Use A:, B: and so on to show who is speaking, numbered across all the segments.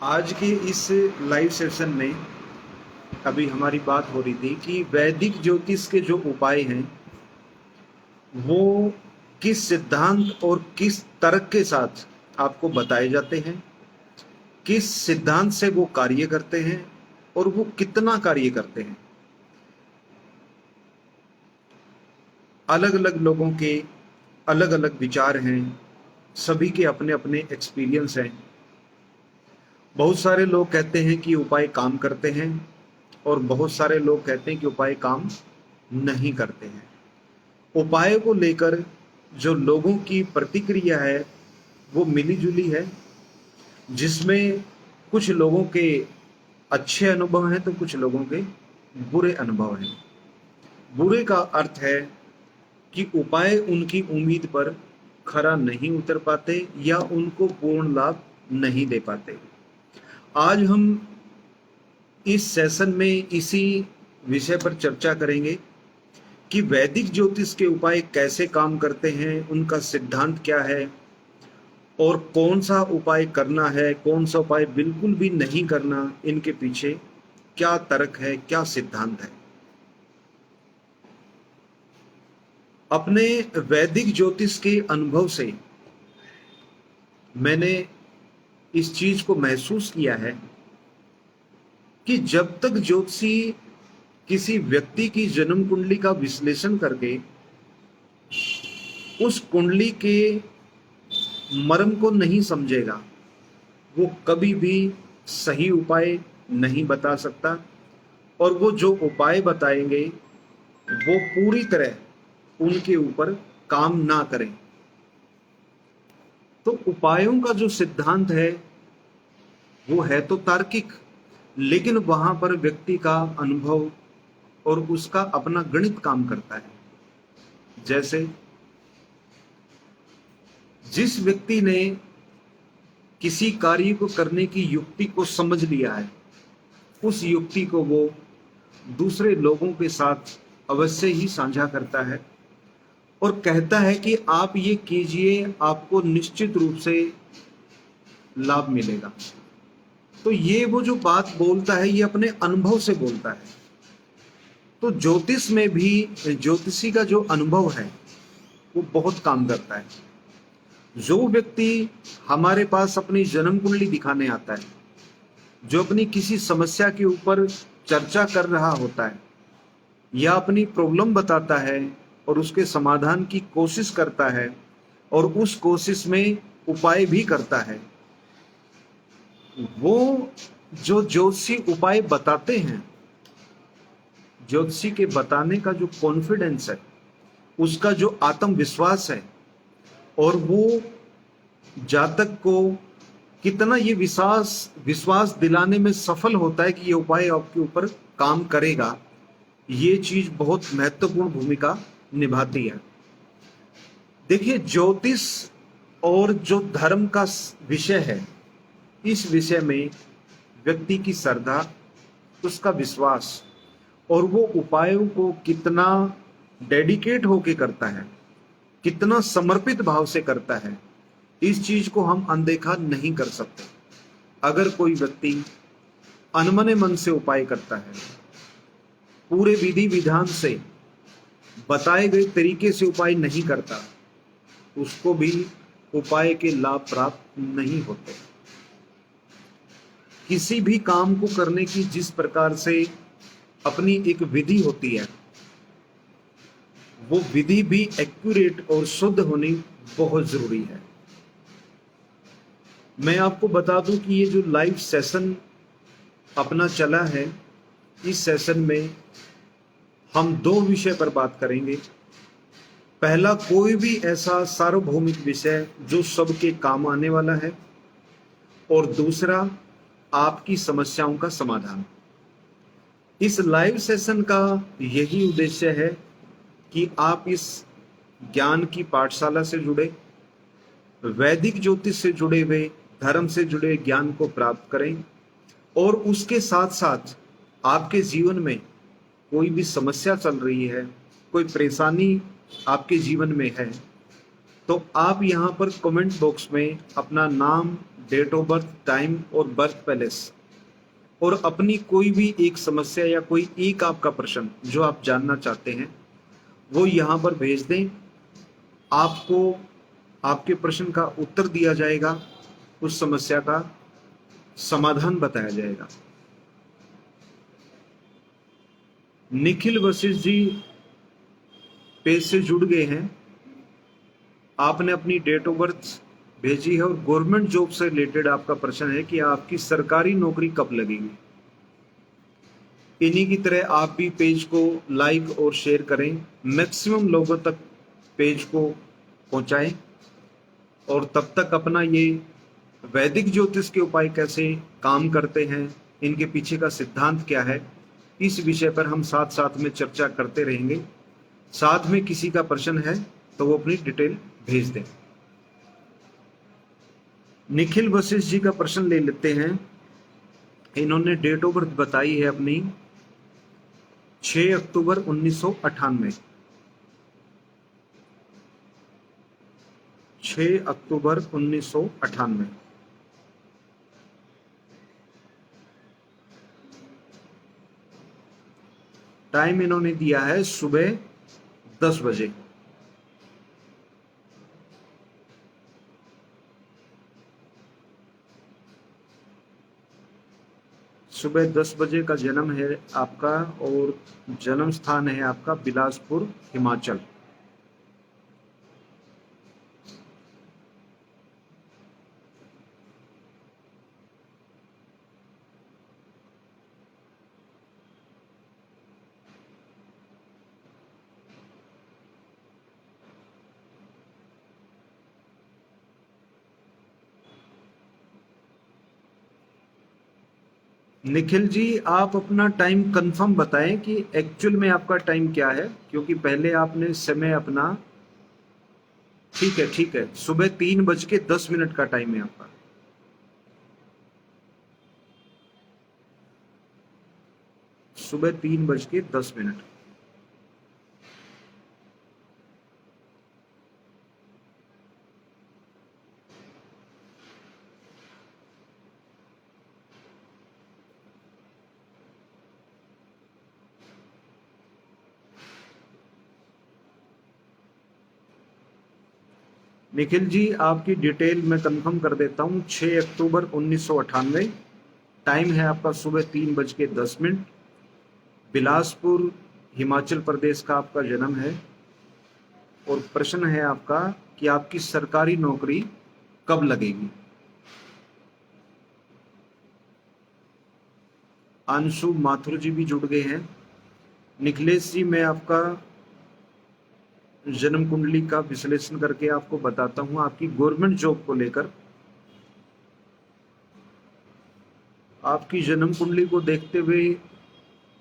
A: आज के इस लाइव सेशन में अभी हमारी बात हो रही थी कि वैदिक ज्योतिष के जो उपाय हैं वो किस सिद्धांत और किस तर्क के साथ आपको बताए जाते हैं, किस सिद्धांत से वो कार्य करते हैं और वो कितना कार्य करते हैं। अलग अलग लोगों के अलग अलग विचार हैं, सभी के अपने अपने एक्सपीरियंस हैं। बहुत सारे लोग कहते हैं कि उपाय काम करते हैं और बहुत सारे लोग कहते हैं कि उपाय काम नहीं करते हैं। उपाय को लेकर जो लोगों की प्रतिक्रिया है वो मिली जुली है, जिसमें कुछ लोगों के अच्छे अनुभव हैं तो कुछ लोगों के बुरे अनुभव हैं। बुरे का अर्थ है कि उपाय उनकी उम्मीद पर खरा नहीं उतर पाते या उनको पूर्ण लाभ नहीं दे पाते। आज हम इस सेशन में इसी विषय पर चर्चा करेंगे कि वैदिक ज्योतिष के उपाय कैसे काम करते हैं, उनका सिद्धांत क्या है और कौन सा उपाय करना है, कौन सा उपाय बिल्कुल भी नहीं करना, इनके पीछे क्या तर्क है, क्या सिद्धांत है। अपने वैदिक ज्योतिष के अनुभव से मैंने इस चीज को महसूस किया है कि जब तक ज्योतिषी किसी व्यक्ति की जन्म कुंडली का विश्लेषण करके उस कुंडली के मर्म को नहीं समझेगा, वो कभी भी सही उपाय नहीं बता सकता और वो जो उपाय बताएंगे वो पूरी तरह उनके ऊपर काम ना करें। तो उपायों का जो सिद्धांत है वो है तो तार्किक, लेकिन वहां पर व्यक्ति का अनुभव और उसका अपना गणित काम करता है। जैसे जिस व्यक्ति ने किसी कार्य को करने की युक्ति को समझ लिया है, उस युक्ति को वो दूसरे लोगों के साथ अवश्य ही साझा करता है और कहता है कि आप ये कीजिए, आपको निश्चित रूप से लाभ मिलेगा। तो ये वो जो बात बोलता है ये अपने अनुभव से बोलता है। तो ज्योतिष में भी ज्योतिषी का जो अनुभव है वो बहुत काम करता है। जो व्यक्ति हमारे पास अपनी जन्म कुंडली दिखाने आता है, जो अपनी किसी समस्या के ऊपर चर्चा कर रहा होता है या अपनी प्रॉब्लम बताता है और उसके समाधान की कोशिश करता है और उस कोशिश में उपाय भी करता है, वो जो ज्योतिषी उपाय बताते हैं, ज्योतिषी के बताने का जो कॉन्फिडेंस है, उसका जो आत्मविश्वास है और वो जातक को कितना ये विश्वास दिलाने में सफल होता है कि ये उपाय आपके ऊपर काम करेगा, ये चीज बहुत महत्वपूर्ण भूमिका निभाती है। देखिए, ज्योतिष और जो धर्म का विषय है, इस विषय में व्यक्ति की श्रद्धा, उसका विश्वास और वो उपायों को कितना डेडिकेट होके करता है, कितना समर्पित भाव से करता है, इस चीज को हम अनदेखा नहीं कर सकते। अगर कोई व्यक्ति अनमने मन से उपाय करता है, पूरे विधि विधान से बताए गए तरीके से उपाय नहीं करता, उसको भी उपाय के लाभ प्राप्त नहीं होते। किसी भी काम को करने की जिस प्रकार से अपनी एक विधि होती है, वो विधि भी एक्यूरेट और शुद्ध होनी बहुत जरूरी है। मैं आपको बता दूं कि ये जो लाइव सेशन अपना चला है, इस सेशन में हम दो विषय पर बात करेंगे। पहला, कोई भी ऐसा सार्वभौमिक विषय जो सबके काम आने वाला है, और दूसरा, आपकी समस्याओं का समाधान। इस लाइव सेशन का यही उद्देश्य है कि आप इस ज्ञान की पाठशाला से जुड़े, वैदिक ज्योतिष से जुड़े हुए, धर्म से जुड़े ज्ञान को प्राप्त करें और उसके साथ साथ आपके जीवन में कोई भी समस्या चल रही है, कोई परेशानी आपके जीवन में है, तो आप यहाँ पर कमेंट बॉक्स में अपना नाम, डेट ऑफ बर्थ, टाइम और बर्थ पैलेस, और अपनी कोई भी एक समस्या या कोई एक आपका प्रश्न जो आप जानना चाहते हैं वो यहाँ पर भेज दें। आपको आपके प्रश्न का उत्तर दिया जाएगा, उस समस्या का समाधान बताया जाएगा। निखिल वशिष्ठ जी पेज से जुड़ गए हैं। आपने अपनी डेट ऑफ बर्थ भेजी है और गवर्नमेंट जॉब से रिलेटेड आपका प्रश्न है कि आपकी सरकारी नौकरी कब लगेगी। इन्हीं की तरह आप भी पेज को लाइक और शेयर करें, मैक्सिमम लोगों तक पेज को पहुंचाएं, और तब तक अपना ये वैदिक ज्योतिष के उपाय कैसे काम करते हैं, इनके पीछे का सिद्धांत क्या है, इस विषय पर हम साथ साथ में चर्चा करते रहेंगे। साथ में किसी का प्रश्न है तो वो अपनी डिटेल भेज दें। निखिल वशिष्ठ जी का प्रश्न ले लेते हैं। इन्होंने डेट ऑफ बर्थ बताई है अपनी 6 अक्टूबर 1998। 6 अक्टूबर 1998। टाइम इन्होंने दिया है सुबह 10 बजे। सुबह 10 बजे का जन्म है आपका, और जन्म स्थान है आपका बिलासपुर, हिमाचल। निखिल जी, आप अपना टाइम कंफर्म बताएं कि एक्चुअल में आपका टाइम क्या है, क्योंकि पहले आपने समय अपना, ठीक है ठीक है, सुबह 3:10 का टाइम है आपका। सुबह 3:10। निखिल जी, आपकी डिटेल मैं कंफर्म कर देता हूं। 6 अक्टूबर 1998। टाइम है आपका सुबह 3:10। बिलासपुर, हिमाचल प्रदेश का आपका जन्म है, और प्रश्न है आपका कि आपकी सरकारी नौकरी कब लगेगी। अंशु माथुर जी भी जुड़ गए हैं। निखिलेश जी, मैं आपका जन्म कुंडली का विश्लेषण करके आपको बताता हूं। आपकी गवर्नमेंट जॉब को लेकर आपकी जन्म कुंडली को देखते हुए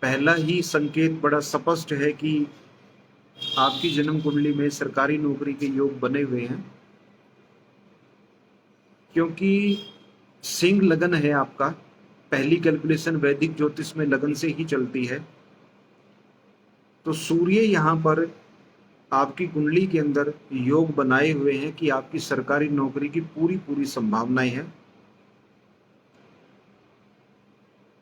A: पहला ही संकेत बड़ा स्पष्ट है कि आपकी जन्म कुंडली में सरकारी नौकरी के योग बने हुए हैं, क्योंकि सिंह लगन है आपका। पहली कैलकुलेशन वैदिक ज्योतिष में लगन से ही चलती है। तो सूर्य यहां पर आपकी कुंडली के अंदर योग बनाए हुए हैं कि आपकी सरकारी नौकरी की पूरी पूरी संभावनाएं हैं,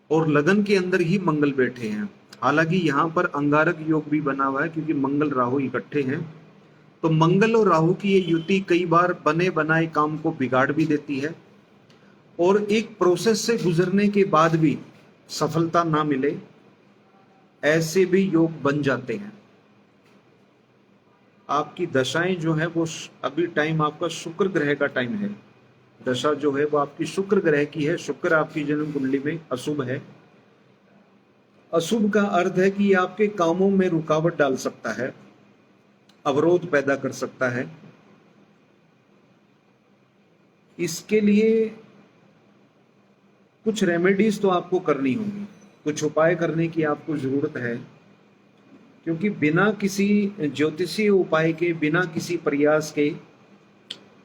A: और लगन के अंदर ही मंगल बैठे हैं। हालांकि यहाँ पर अंगारक योग भी बना हुआ है, क्योंकि मंगल राहु इकट्ठे हैं। तो मंगल और राहु की ये युति कई बार बने बनाए काम को बिगाड़ भी देती है, और एक प्रोसेस से गुजरने के बाद भी सफलता ना मिले, ऐसे भी योग बन जाते हैं। आपकी दशाएं जो है वो अभी टाइम आपका शुक्र ग्रह का टाइम है। दशा जो है वो आपकी शुक्र ग्रह की है। शुक्र आपकी जन्म कुंडली में अशुभ है। अशुभ का अर्थ है कि आपके कामों में रुकावट डाल सकता है, अवरोध पैदा कर सकता है। इसके लिए कुछ रेमेडीज तो आपको करनी होगी, कुछ उपाय करने की आपको जरूरत है, क्योंकि बिना किसी ज्योतिषीय उपाय के, बिना किसी प्रयास के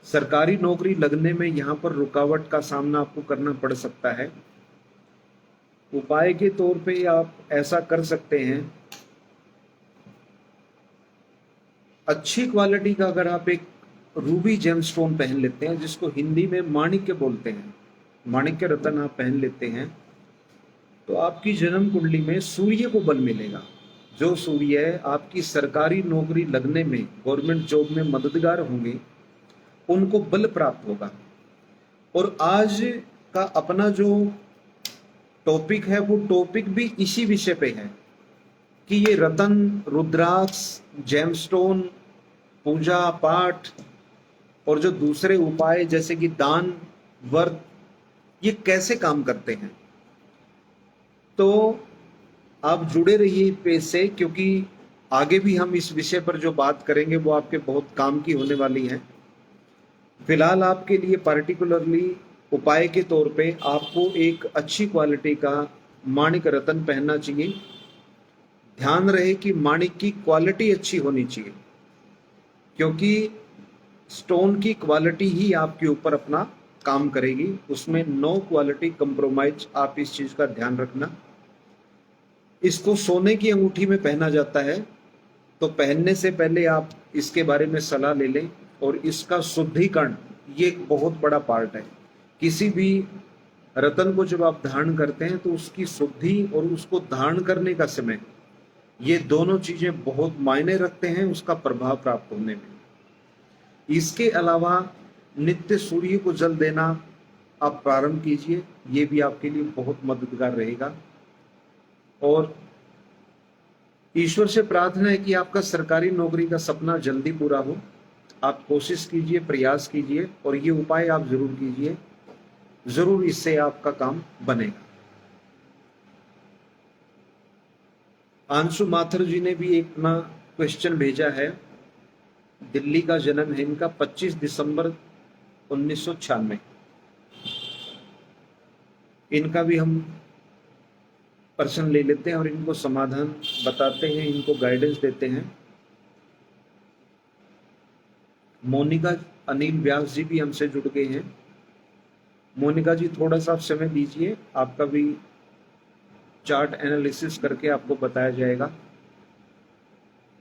A: सरकारी नौकरी लगने में यहाँ पर रुकावट का सामना आपको करना पड़ सकता है। उपाय के तौर पे आप ऐसा कर सकते हैं, अच्छी क्वालिटी का अगर आप एक रूबी जेमस्टोन पहन लेते हैं, जिसको हिंदी में माणिक्य बोलते हैं, माणिक्य रत्न आप पहन लेते हैं तो आपकी जन्म कुंडली में सूर्य को बल मिलेगा। जो सूर्य आपकी सरकारी नौकरी लगने में, गवर्नमेंट जॉब में मददगार होंगे, उनको बल प्राप्त होगा। और आज का अपना जो टॉपिक है वो टॉपिक भी इसी विषय पे है कि ये रतन, रुद्राक्ष, जेमस्टोन, पूजा पाठ और जो दूसरे उपाय जैसे कि दान, व्रत, ये कैसे काम करते हैं। तो आप जुड़े रहिए पेज से, क्योंकि आगे भी हम इस विषय पर जो बात करेंगे वो आपके बहुत काम की होने वाली है। फिलहाल आपके लिए पार्टिकुलरली उपाय के तौर पे आपको एक अच्छी क्वालिटी का माणिक रत्न पहनना चाहिए। ध्यान रहे कि माणिक की क्वालिटी अच्छी होनी चाहिए, क्योंकि स्टोन की क्वालिटी ही आपके ऊपर अपना काम करेगी। उसमें नो क्वालिटी कंप्रोमाइज, आप इस चीज का ध्यान रखना। इसको सोने की अंगूठी में पहना जाता है, तो पहनने से पहले आप इसके बारे में सलाह ले लें। और इसका शुद्धिकरण ये एक बहुत बड़ा पार्ट है। किसी भी रत्न को जब आप धारण करते हैं तो उसकी शुद्धि और उसको धारण करने का समय, ये दोनों चीजें बहुत मायने रखते हैं उसका प्रभाव प्राप्त होने में। इसके अलावा नित्य सूर्य को जल देना आप प्रारंभ कीजिए, ये भी आपके लिए बहुत मददगार रहेगा। और ईश्वर से प्रार्थना है कि आपका सरकारी नौकरी का सपना जल्दी पूरा हो। आप कोशिश कीजिए, प्रयास कीजिए और ये उपाय आप जरूर कीजिए, जरूर इससे आपका काम बनेगा। आंशु माथुर जी ने भी एक अपना क्वेश्चन भेजा है। दिल्ली का जन्म है इनका, 25 दिसंबर 1996। इनका भी हम प्रश्न ले लेते हैं और इनको समाधान बताते हैं, इनको गाइडेंस देते हैं। मोनिका अनिल व्यास जी भी हमसे जुड़ गए हैं। मोनिका जी थोड़ा सा समय दीजिए, आपका भी चार्ट एनालिसिस करके आपको बताया जाएगा।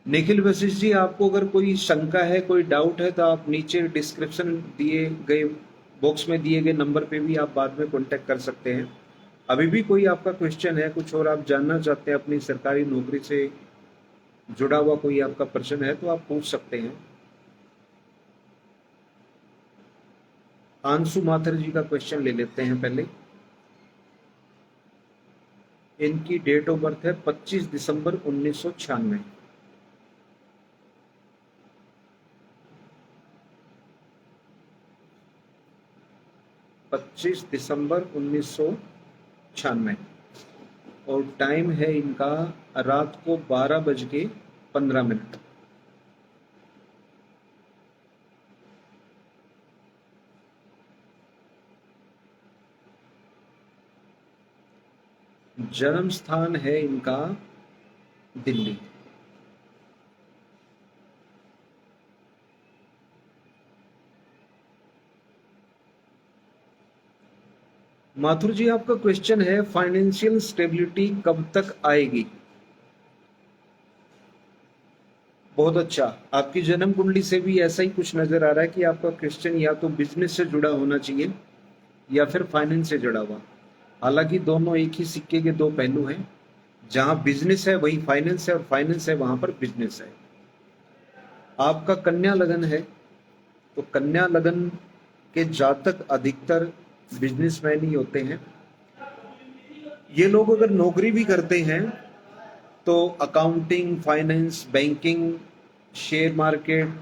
A: निखिल वशिष्ठ जी, आपको अगर कोई शंका है, कोई डाउट है, तो आप नीचे डिस्क्रिप्शन दिए गए बॉक्स में दिए गए नंबर पे भी आप बाद में कांटेक्ट कर सकते हैं। अभी भी कोई आपका क्वेश्चन है, कुछ और आप जानना चाहते हैं, अपनी सरकारी नौकरी से जुड़ा हुआ कोई आपका प्रश्न है, तो आप पूछ सकते हैं। आंशु माथुर जी का क्वेश्चन ले लेते हैं पहले। इनकी डेट ऑफ बर्थ है 25 दिसंबर 1996। पच्चीस दिसंबर 1996 और टाइम है इनका रात को 12:15। जन्म स्थान है इनका दिल्ली। माथुर जी, आपका क्वेश्चन है फाइनेंशियल स्टेबिलिटी कब तक आएगी। बहुत अच्छा, आपकी जन्म कुंडली से भी ऐसा ही कुछ नजर आ रहा है कि आपका क्वेश्चन या तो बिजनेस से जुड़ा होना चाहिए या फिर फाइनेंस से जुड़ा हुआ। हालांकि दोनों एक ही सिक्के के दो पहलू हैं। जहां बिजनेस है वही फाइनेंस है और फाइनेंस है वहां पर बिजनेस है। आपका कन्या लगन है, तो कन्या लगन के जातक अधिकतर बिजनेसमैन ही होते हैं। ये लोग अगर नौकरी भी करते हैं तो accounting, finance, banking, share market,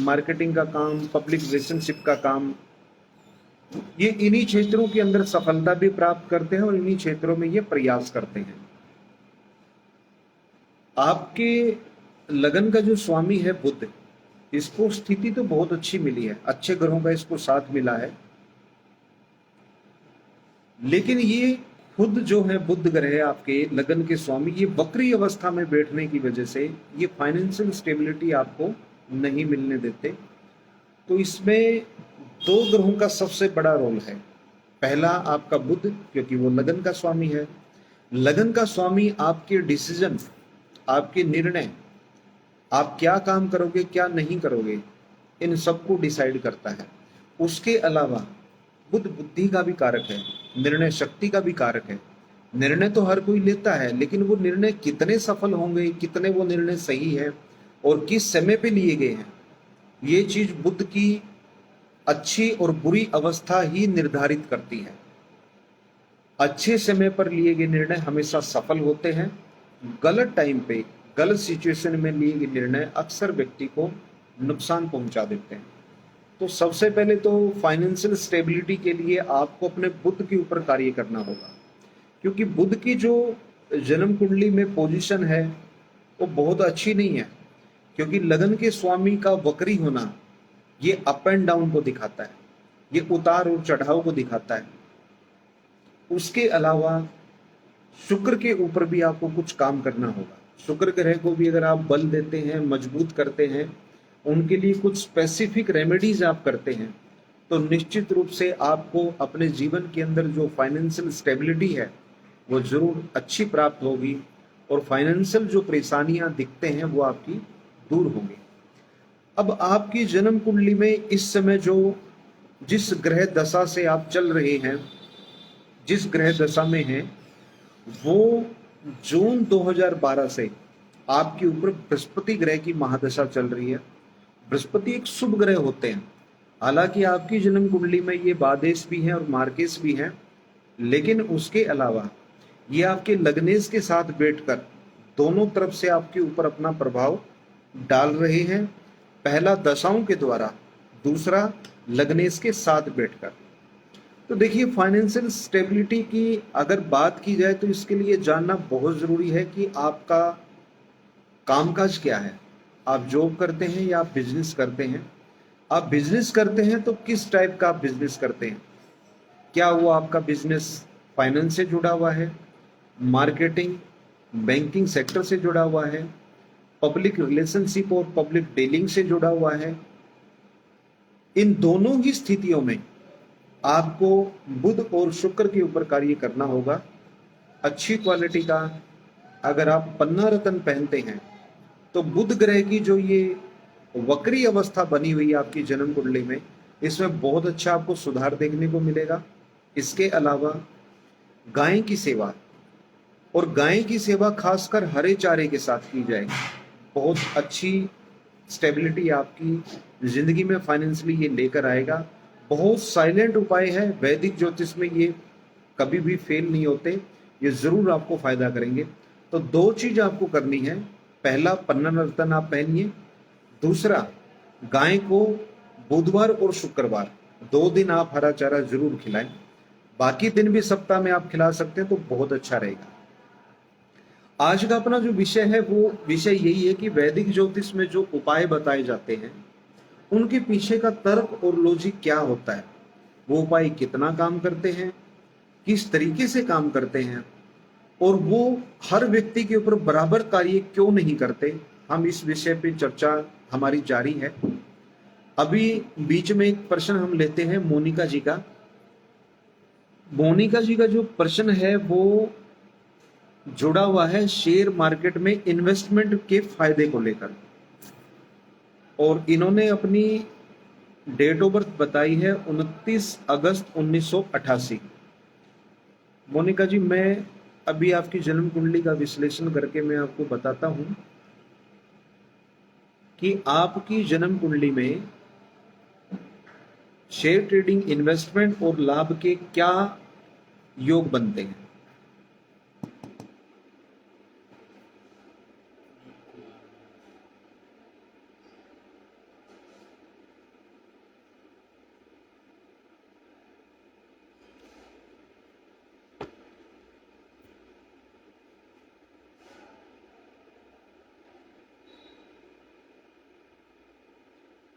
A: marketing का काम, पब्लिक रिलेशनशिप का काम, ये इन्हीं क्षेत्रों के अंदर सफलता भी प्राप्त करते हैं और इन्हीं क्षेत्रों में ये प्रयास करते हैं। आपके लगन का जो स्वामी है बुध, इसको स्थिति तो बहुत अच्छी मिली है, अच्छे ग्रहों का इसको साथ मिला है। लेकिन ये खुद जो है बुध ग्रह आपके लगन के स्वामी, ये वक्री अवस्था में बैठने की वजह से ये फाइनेंशियल स्टेबिलिटी आपको नहीं मिलने देते। तो इसमें दो ग्रहों का सबसे बड़ा रोल है। पहला आपका बुध, क्योंकि वो लगन का स्वामी है। लगन का स्वामी आपके डिसीजन, आपके निर्णय, आप क्या काम करोगे क्या नहीं करोगे, इन सबको डिसाइड करता है। उसके अलावा बुध बुद्धि का भी कारक है, निर्णय शक्ति का भी कारक है। निर्णय तो हर कोई लेता है, लेकिन वो निर्णय कितने सफल होंगे, कितने वो निर्णय सही है और किस समय पे लिए गए हैं, ये चीज बुध की अच्छी और बुरी अवस्था ही निर्धारित करती है। अच्छे समय पर लिए गए निर्णय हमेशा सफल होते हैं। गलत टाइम पे गलत सिचुएशन में लिए गए निर्णय अक्सर व्यक्ति को नुकसान पहुंचा देते हैं। तो सबसे पहले तो फाइनेंशियल स्टेबिलिटी के लिए आपको अपने बुध के ऊपर कार्य करना होगा, क्योंकि बुध की जो जन्म कुंडली में पोजीशन है वो बहुत अच्छी नहीं है, क्योंकि लगन के स्वामी का वक्री होना ये अप एंड डाउन को दिखाता है, ये उतार और चढ़ाव को दिखाता है। उसके अलावा शुक्र के ऊपर भी आपको कुछ काम करना होगा। शुक्र ग्रह को भी अगर आप बल देते हैं, मजबूत करते हैं, उनके लिए कुछ स्पेसिफिक रेमेडीज आप करते हैं, तो निश्चित रूप से आपको अपने जीवन के अंदर जो फाइनेंशियल स्टेबिलिटी है वो जरूर अच्छी प्राप्त होगी और फाइनेंशियल जो परेशानियां दिखते हैं वो आपकी दूर होंगी। अब आपकी जन्म कुंडली में इस समय जो जिस ग्रह दशा से आप चल रहे हैं, जिस ग्रह दशा में हैं, वो जून 2012 से आपके ऊपर बृहस्पति ग्रह की महादशा चल रही है। बृहस्पति एक शुभ ग्रह होते हैं, हालांकि आपकी जन्म कुंडली में ये बादेश भी हैं और मार्केश भी हैं, लेकिन उसके अलावा ये आपके लग्नेश के साथ बैठकर दोनों तरफ से आपके ऊपर अपना प्रभाव डाल रहे हैं। पहला दशाओं के द्वारा, दूसरा लग्नेश के साथ बैठकर। तो देखिए, फाइनेंशियल स्टेबिलिटी की अगर बात की जाए तो इसके लिए जानना बहुत जरूरी है कि आपका कामकाज क्या है। आप जॉब करते हैं या आप बिजनेस करते हैं? आप बिजनेस करते हैं तो किस टाइप का आप बिजनेस करते हैं? क्या वो आपका बिजनेस फाइनेंस से जुड़ा हुआ है, मार्केटिंग, बैंकिंग सेक्टर से जुड़ा हुआ है, पब्लिक रिलेशनशिप और पब्लिक डीलिंग से जुड़ा हुआ है? इन दोनों ही स्थितियों में आपको बुध और शुक्र के ऊपर कार्य करना होगा। अच्छी क्वालिटी का अगर आप पन्ना रत्न पहनते हैं तो बुध ग्रह की जो ये वक्री अवस्था बनी हुई है आपकी जन्म कुंडली में, इसमें बहुत अच्छा आपको सुधार देखने को मिलेगा। इसके अलावा गाय की सेवा, और गाय की सेवा खासकर हरे चारे के साथ की जाएगी, बहुत अच्छी स्टेबिलिटी आपकी जिंदगी में फाइनेंशियली ये लेकर आएगा। बहुत साइलेंट उपाय है, वैदिक ज्योतिष में ये कभी भी फेल नहीं होते, ये जरूर आपको फायदा करेंगे। तो दो चीज आपको करनी है, पहला पन्ना रत्न आप पहनिए, दूसरा गाय को बुधवार और शुक्रवार 2 दिन आप हरा चारा जरूर खिलाएं। बाकी दिन भी सप्ताह में आप खिला सकते हैं तो बहुत अच्छा रहेगा। आज का अपना जो विषय है वो विषय यही है कि वैदिक ज्योतिष में जो उपाय बताए जाते हैं उनके पीछे का तर्क और लॉजिक क्या होता है, वो उपाय कितना काम करते हैं, किस तरीके से काम करते हैं, और वो हर व्यक्ति के ऊपर बराबर कार्य क्यों नहीं करते। हम इस विषय पे चर्चा हमारी जारी है। अभी बीच में एक प्रश्न हम लेते हैं मोनिका जी का। मोनिका जी का जो प्रश्न है वो जुड़ा हुआ है शेयर मार्केट में इन्वेस्टमेंट के फायदे को लेकर, और इन्होंने अपनी डेट ऑफ बर्थ बताई है 29 अगस्त 1988। मोनिका जी, मैं अभी आपकी जन्म कुंडली का विश्लेषण करके मैं आपको बताता हूं कि आपकी जन्म कुंडली में शेयर ट्रेडिंग, इन्वेस्टमेंट और लाभ के क्या योग बनते हैं।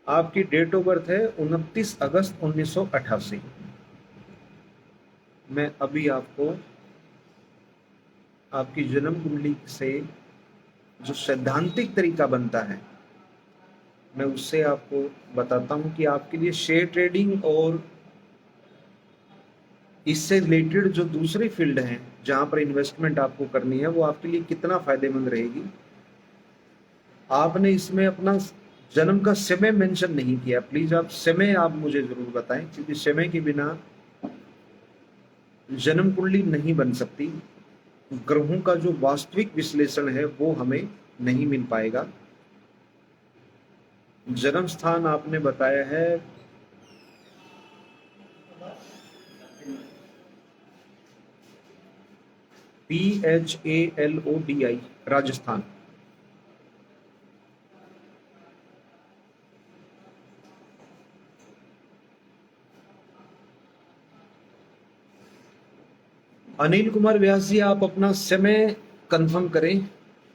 A: आपकी डेट ऑफ बर्थ है 29 अगस्त 1988। मैं अभी आपको आपकी जन्म कुंडली से जो सैद्धांतिक तरीका बनता है मैं उससे आपको बताता हूं कि आपके लिए शेयर ट्रेडिंग और इससे रिलेटेड जो दूसरी फील्ड हैं जहां पर इन्वेस्टमेंट आपको करनी है वो आपके लिए कितना फायदेमंद रहेगी। आपने इसमें अपना जन्म का समय मेंशन नहीं किया, प्लीज आप समय आप मुझे जरूर बताएं, क्योंकि समय के बिना जन्म कुंडली नहीं बन सकती। ग्रहों का जो वास्तविक विश्लेषण है वो हमें नहीं मिल पाएगा। जन्म स्थान आपने बताया है PHALODI, राजस्थान। अनिल कुमार व्यास जी, आप अपना समय कंफर्म करें,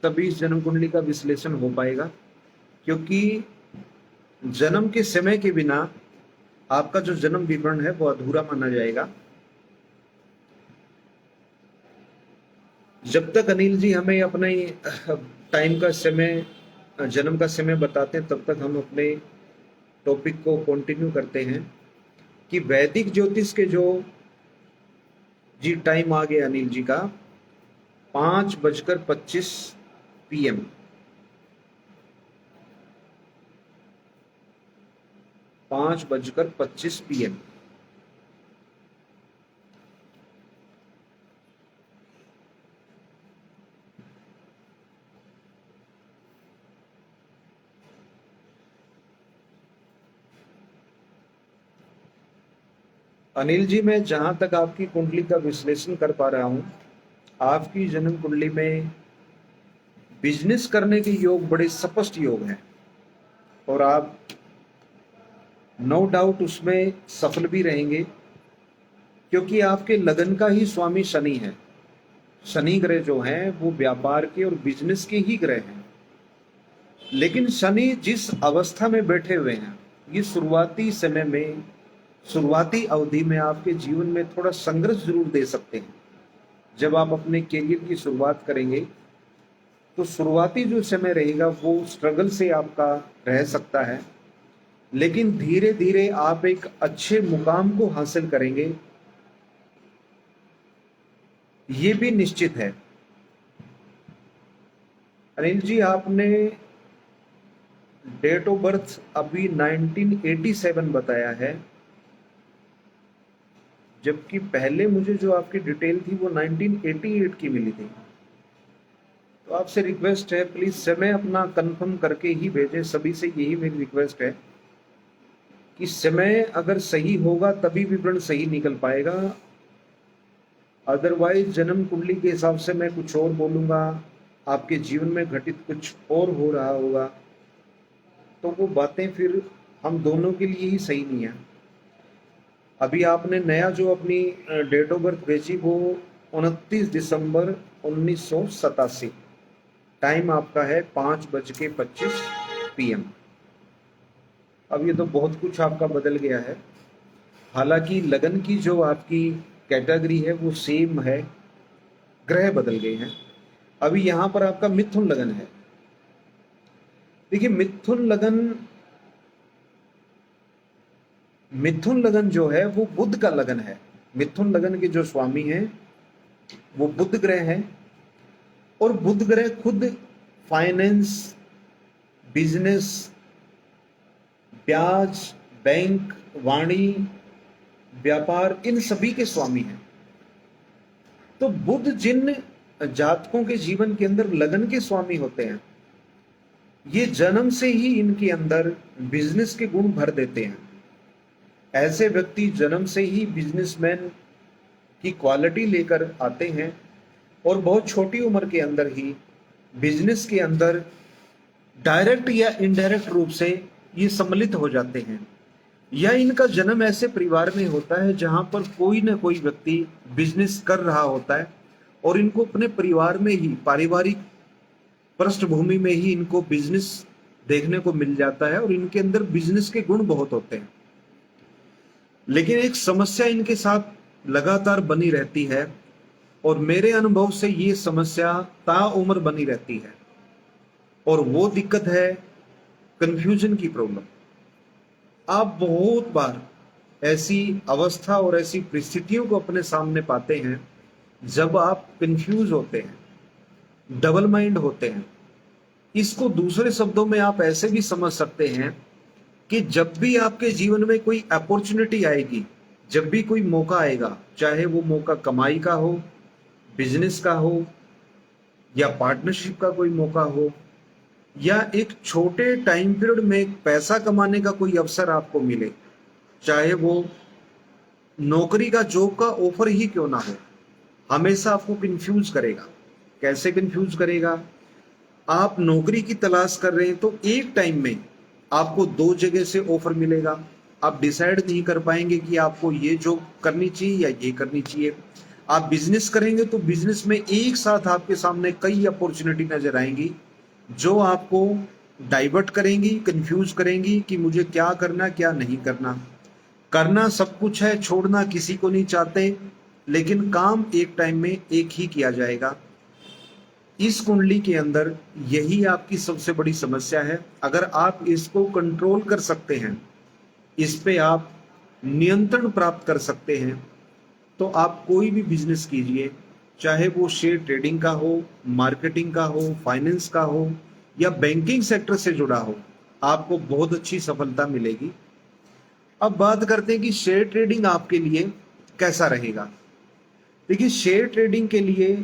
A: तभी इस जन्म कुंडली का विश्लेषण हो पाएगा, क्योंकि जन्म के समय के बिना आपका जो जन्म विवरण है वो अधूरा माना जाएगा। जब तक अनिल जी हमें अपने टाइम का समय, जन्म का समय बताते हैं, तब तक हम अपने टॉपिक को कंटिन्यू करते हैं कि वैदिक ज्योतिष के जो जी टाइम आ गया अनिल जी का 5:25 PM। पांच बजकर 25 PM। अनिल जी, मैं जहां तक आपकी कुंडली का विश्लेषण कर पा रहा हूं, आपकी जन्म कुंडली में बिजनेस करने के योग बड़े स्पष्ट योग हैं, और आप नो डाउट उसमें सफल भी रहेंगे, क्योंकि आपके लगन का ही स्वामी शनि है। शनि ग्रह जो हैं वो व्यापार के और बिजनेस के ही ग्रह हैं। लेकिन शनि जिस अवस्था में बैठे हुए हैं, ये शुरुआती समय में, शुरुआती अवधि में आपके जीवन में थोड़ा संघर्ष जरूर दे सकते हैं। जब आप अपने करियर की शुरुआत करेंगे तो शुरुआती जो समय रहेगा वो स्ट्रगल से आपका रह सकता है, लेकिन धीरे धीरे आप एक अच्छे मुकाम को हासिल करेंगे, ये भी निश्चित है। अनिल जी, आपने डेट ऑफ बर्थ अभी 1987 बताया है, जबकि पहले मुझे जो आपकी डिटेल थी वो 1988 की मिली थी। तो आपसे रिक्वेस्ट है, प्लीज समय अपना कंफर्म करके ही भेजें। सभी से यही मेरी रिक्वेस्ट है कि समय अगर सही होगा तभी विवरण सही निकल पाएगा, अदरवाइज जन्म कुंडली के हिसाब से मैं कुछ और बोलूंगा, आपके जीवन में घटित कुछ और हो रहा होगा, तो वो बातें फिर हम दोनों के लिए ही सही नहीं है। अभी आपने नया जो अपनी डेट ऑफ बर्थ भेजी वो 29 दिसंबर 1987, टाइम आपका है 5:25 PM। अब ये तो बहुत कुछ आपका बदल गया है। हालांकि लगन की जो आपकी कैटेगरी है वो सेम है, ग्रह बदल गए हैं। अभी यहां पर आपका मिथुन लगन है। देखिए, मिथुन लगन जो है वो बुध का लगन है। मिथुन लगन के जो स्वामी हैं वो बुध ग्रह है, और बुध ग्रह खुद फाइनेंस, बिजनेस, ब्याज, बैंक, वाणी, व्यापार, इन सभी के स्वामी हैं। तो बुध जिन जातकों के जीवन के अंदर लगन के स्वामी होते हैं, ये जन्म से ही इनके अंदर बिजनेस के गुण भर देते हैं। ऐसे व्यक्ति जन्म से ही बिजनेसमैन की क्वालिटी लेकर आते हैं, और बहुत छोटी उम्र के अंदर ही बिजनेस के अंदर डायरेक्ट या इनडायरेक्ट रूप से ये सम्मिलित हो जाते हैं। या इनका जन्म ऐसे परिवार में होता है जहां पर कोई ना कोई व्यक्ति बिजनेस कर रहा होता है, और इनको अपने परिवार में ही, पारिवारिक पृष्ठभूमि में ही इनको बिजनेस देखने को मिल जाता है, और इनके अंदर बिजनेस के गुण बहुत होते हैं। लेकिन एक समस्या इनके साथ लगातार बनी रहती है, और मेरे अनुभव से ये समस्या ताउम्र बनी रहती है, और वो दिक्कत है कंफ्यूजन की प्रॉब्लम। आप बहुत बार ऐसी अवस्था और ऐसी परिस्थितियों को अपने सामने पाते हैं जब आप कंफ्यूज होते हैं, डबल माइंड होते हैं। इसको दूसरे शब्दों में आप ऐसे भी समझ सकते हैं कि जब भी आपके जीवन में कोई अपॉर्चुनिटी आएगी, जब भी कोई मौका आएगा, चाहे वो मौका कमाई का हो, बिजनेस का हो, या पार्टनरशिप का कोई मौका हो, या एक छोटे टाइम पीरियड में एक पैसा कमाने का कोई अवसर आपको मिले, चाहे वो नौकरी का, जॉब का ऑफर ही क्यों ना हो, हमेशा आपको कंफ्यूज करेगा। कैसे कंफ्यूज करेगा? आप नौकरी की तलाश कर रहे हैं तो एक टाइम में आपको दो जगह से ऑफर मिलेगा, आप डिसाइड नहीं कर पाएंगे कि आपको ये जॉब करनी चाहिए या ये करनी चाहिए। आप बिजनेस करेंगे तो बिजनेस में एक साथ आपके सामने कई अपॉर्चुनिटी नजर आएंगी जो आपको डाइवर्ट करेंगी, कंफ्यूज करेंगी कि मुझे क्या करना क्या नहीं करना। करना सब कुछ है, छोड़ना किसी को नहीं चाहते, लेकिन काम एक टाइम में एक ही किया जाएगा। इस कुंडली के अंदर यही आपकी सबसे बड़ी समस्या है। अगर आप इसको कंट्रोल कर सकते हैं, इस पे आप नियंत्रण प्राप्त कर सकते हैं, तो आप कोई भी बिजनेस कीजिए, चाहे वो शेयर ट्रेडिंग का हो, मार्केटिंग का हो, फाइनेंस का हो, या बैंकिंग सेक्टर से जुड़ा हो, आपको बहुत अच्छी सफलता मिलेगी। अब बात करते हैं कि शेयर ट्रेडिंग आपके लिए कैसा रहेगा। देखिए, शेयर ट्रेडिंग के लिए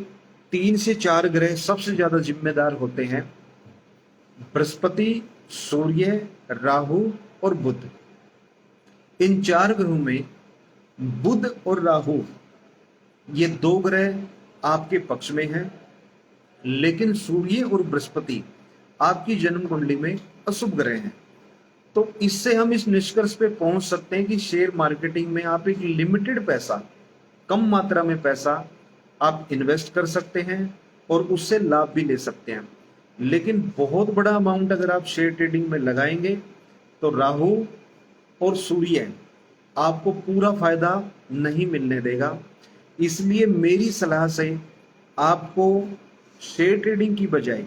A: 3 से 4 ग्रह सबसे ज्यादा जिम्मेदार होते हैं। बृहस्पति, सूर्य, राहु और बुध। इन 4 ग्रहों में बुध और राहु, ये 2 ग्रह आपके पक्ष में हैं, लेकिन सूर्य और बृहस्पति आपकी जन्म कुंडली में अशुभ ग्रह हैं। तो इससे हम इस निष्कर्ष पे पहुंच सकते हैं कि शेयर मार्केटिंग में आप एक लिमिटेड पैसा, कम मात्रा में पैसा आप इन्वेस्ट कर सकते हैं और उससे लाभ भी ले सकते हैं। लेकिन बहुत बड़ा अमाउंट अगर आप शेयर ट्रेडिंग में लगाएंगे तो राहु और सूर्य आपको पूरा फायदा नहीं मिलने देगा। इसलिए मेरी सलाह से आपको शेयर ट्रेडिंग की बजाय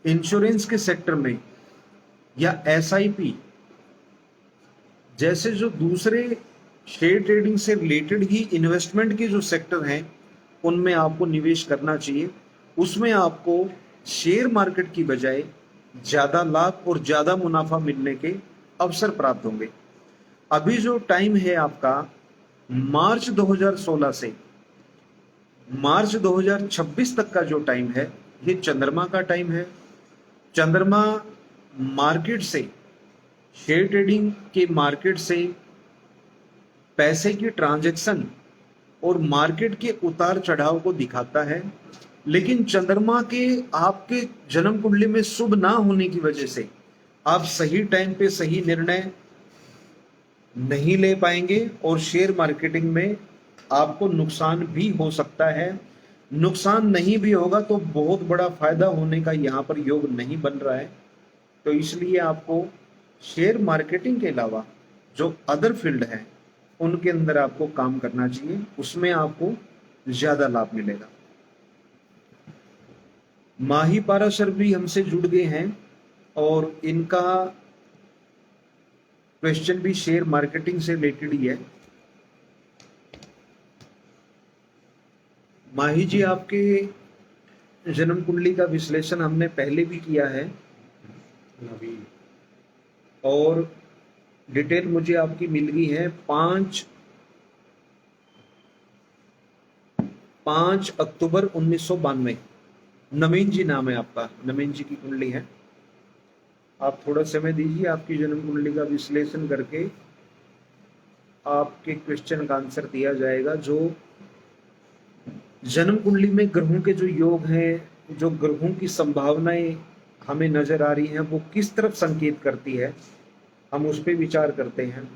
A: इंश्योरेंस के सेक्टर में या एसआईपी जैसे जो दूसरे शेयर ट्रेडिंग से रिलेटेड ही इन्वेस्टमेंट के जो सेक्टर हैं, उनमें आपको निवेश करना चाहिए। उसमें आपको शेयर मार्केट की बजाय ज्यादा लाभ और ज्यादा मुनाफा मिलने के अवसर प्राप्त होंगे। अभी जो टाइम है आपका, मार्च 2016 से मार्च 2026 तक का जो टाइम है, ये चंद्रमा का टाइम है। चंद्रमा मार्केट से, शेयर ट्रेडिंग के मार्केट से पैसे की ट्रांजैक्शन और मार्केट के उतार चढ़ाव को दिखाता है। लेकिन चंद्रमा के आपके जन्म कुंडली में शुभ ना होने की वजह से आप सही टाइम पे सही निर्णय नहीं ले पाएंगे और शेयर मार्केटिंग में आपको नुकसान भी हो सकता है। नुकसान नहीं भी होगा तो बहुत बड़ा फायदा होने का यहाँ पर योग नहीं बन रहा है। तो इसलिए आपको शेयर मार्केटिंग के अलावा जो अदर फील्ड है उनके अंदर आपको काम करना चाहिए, उसमें आपको ज्यादा लाभ मिलेगा। माही पाराशर भी हमसे जुड़ गए हैं और इनका क्वेश्चन भी शेयर मार्केटिंग से रिलेटेड ही है। माही जी, आपके जन्म कुंडली का विश्लेषण हमने पहले भी किया है और डिटेल मुझे आपकी मिल गई है। 5 अक्टूबर 1992। नवीन जी नाम है आपका, नवीन जी की कुंडली है। आप थोड़ा समय दीजिए, आपकी जन्म कुंडली का विश्लेषण करके आपके क्वेश्चन का आंसर दिया जाएगा। जो जन्म कुंडली में ग्रहों के जो योग हैं, जो ग्रहों की संभावनाएं हमें नजर आ रही हैं, वो किस तरफ संकेत करती है, हम उस पर विचार करते हैं।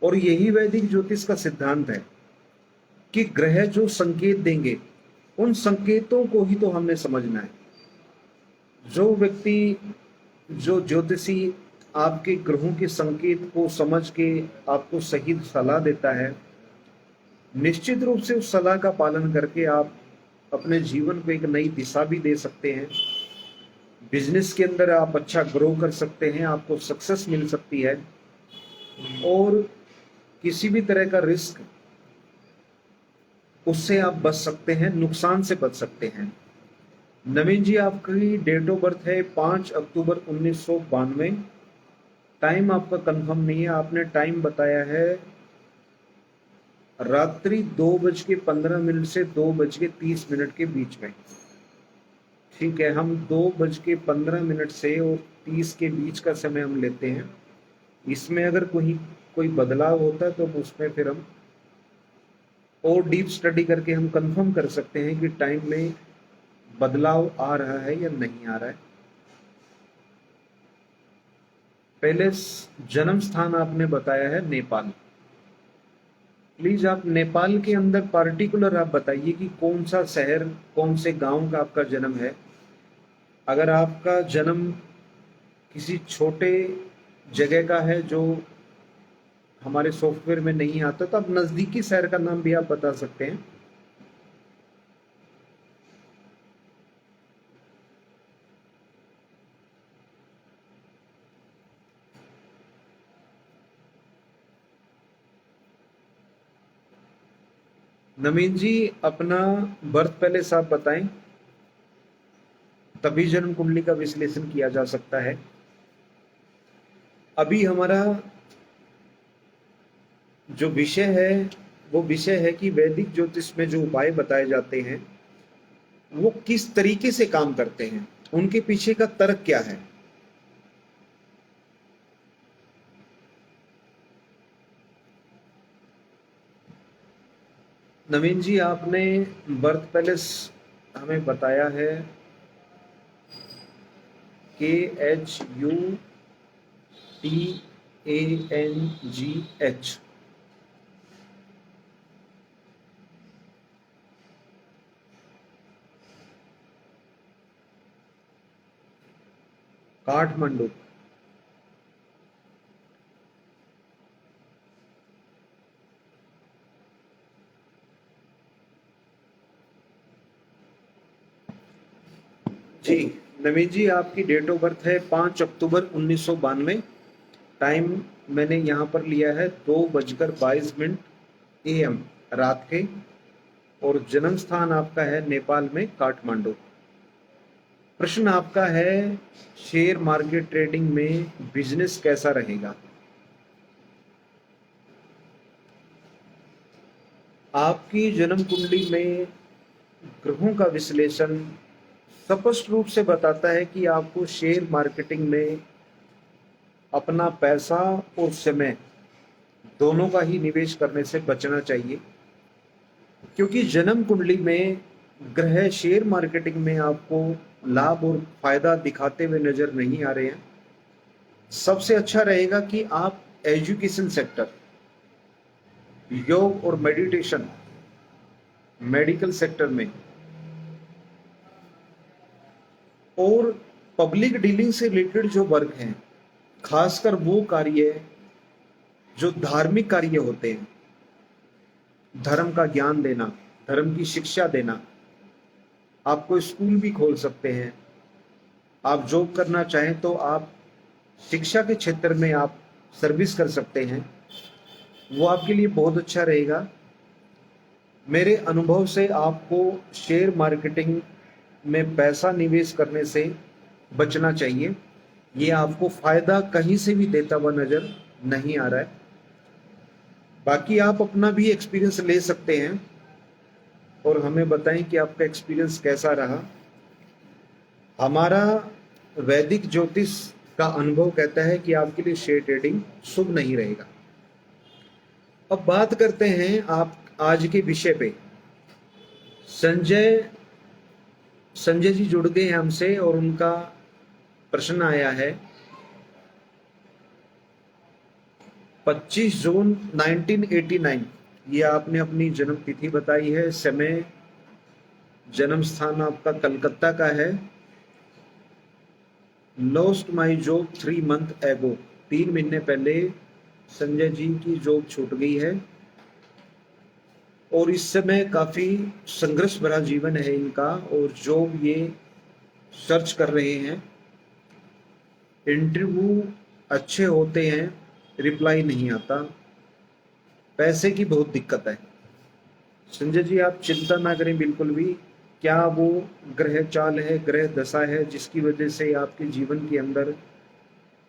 A: और यही वैदिक ज्योतिष का सिद्धांत है कि ग्रह जो संकेत देंगे, उन संकेतों को ही तो हमने समझना है। जो व्यक्ति, जो ज्योतिषी आपके ग्रहों के संकेत को समझ के आपको सही सलाह देता है, निश्चित रूप से उस सलाह का पालन करके आप अपने जीवन को एक नई दिशा भी दे सकते हैं। बिजनेस के अंदर आप अच्छा ग्रो कर सकते हैं, आपको सक्सेस मिल सकती है और किसी भी तरह का रिस्क, उससे आप बच सकते हैं, नुकसान से बच सकते हैं। नवीन जी, आपकी डेट ऑफ बर्थ है 5 अक्टूबर 1992। टाइम आपका कंफर्म नहीं है, आपने टाइम बताया है रात्रि 2:15 से 2:30 के बीच में। ठीक है, हम 2:15 से और 30 के बीच का समय हम लेते हैं। इसमें अगर कोई बदलाव होता है तो उसमें फिर हम और डीप स्टडी करके हम कंफर्म कर सकते हैं कि टाइम में बदलाव आ रहा है या नहीं आ रहा है। पहले जन्म स्थान आपने बताया है नेपाल। प्लीज आप नेपाल के अंदर पार्टिकुलर आप बताइए कि कौन सा शहर, कौन से गांव का आपका जन्म है। अगर आपका जन्म किसी छोटे जगह का है जो हमारे सॉफ्टवेयर में नहीं आता, तो आप नजदीकी शहर का नाम भी आप बता सकते हैं। नवीन जी, अपना बर्थ पैलेस आप बताएं, तभी जन्म कुंडली का विश्लेषण किया जा सकता है। अभी हमारा जो विषय है वो विषय है कि वैदिक ज्योतिष में जो उपाय बताए जाते हैं वो किस तरीके से काम करते हैं, उनके पीछे का तर्क क्या है। नवीन जी, आपने बर्थ पैलेस हमें बताया है KHUTANGH। काठमांडू। जी नवीन जी, आपकी डेट ऑफ बर्थ है 5 अक्टूबर 1992। टाइम मैंने यहाँ पर लिया है 2:22 AM रात के, और जन्म स्थान आपका है नेपाल में काठमांडू। प्रश्न आपका है, शेयर मार्केट ट्रेडिंग में बिजनेस कैसा रहेगा। आपकी जन्म कुंडली में ग्रहों का विश्लेषण स्पष्ट रूप से बताता है कि आपको शेयर मार्केटिंग में अपना पैसा और समय दोनों का ही निवेश करने से बचना चाहिए, क्योंकि जन्म कुंडली में ग्रह शेयर मार्केटिंग में आपको लाभ और फायदा दिखाते हुए नजर नहीं आ रहे हैं। सबसे अच्छा रहेगा कि आप एजुकेशन सेक्टर, योग और मेडिटेशन, मेडिकल सेक्टर में और पब्लिक डीलिंग से रिलेटेड जो वर्क हैं, खासकर वो कार्य जो धार्मिक कार्य होते हैं, धर्म का ज्ञान देना, धर्म की शिक्षा देना। आपको स्कूल भी खोल सकते हैं। आप जॉब करना चाहें तो आप शिक्षा के क्षेत्र में आप सर्विस कर सकते हैं, वो आपके लिए बहुत अच्छा रहेगा। मेरे अनुभव से आपको शेयर मार्केटिंग में पैसा निवेश करने से बचना चाहिए। ये आपको फायदा कहीं से भी देता हुआ नजर नहीं आ रहा है। बाकी आप अपना भी एक्सपीरियंस ले सकते हैं और हमें बताएं कि आपका एक्सपीरियंस कैसा रहा। हमारा वैदिक ज्योतिष का अनुभव कहता है कि आपके लिए शेयर ट्रेडिंग शुभ नहीं रहेगा। अब बात करते हैं आप आज के विषय पे। संजय जी जुड़ गए हैं हमसे और उनका प्रश्न आया है 25 जून 1989। ये आपने अपनी जन्म तिथि बताई है, समय, जन्म स्थान आपका कलकत्ता का है। लॉस्ट माई जॉब 3 months एगो। 3 महीने पहले संजय जी की जॉब छूट गई है और इस समय काफी संघर्ष भरा जीवन है इनका, और जॉब ये सर्च कर रहे हैं। इंटरव्यू अच्छे होते हैं, रिप्लाई नहीं आता, पैसे की बहुत दिक्कत है। संजय जी, आप चिंता ना करें बिल्कुल भी। क्या वो ग्रह चाल है, ग्रह दशा है जिसकी वजह से आपके जीवन के अंदर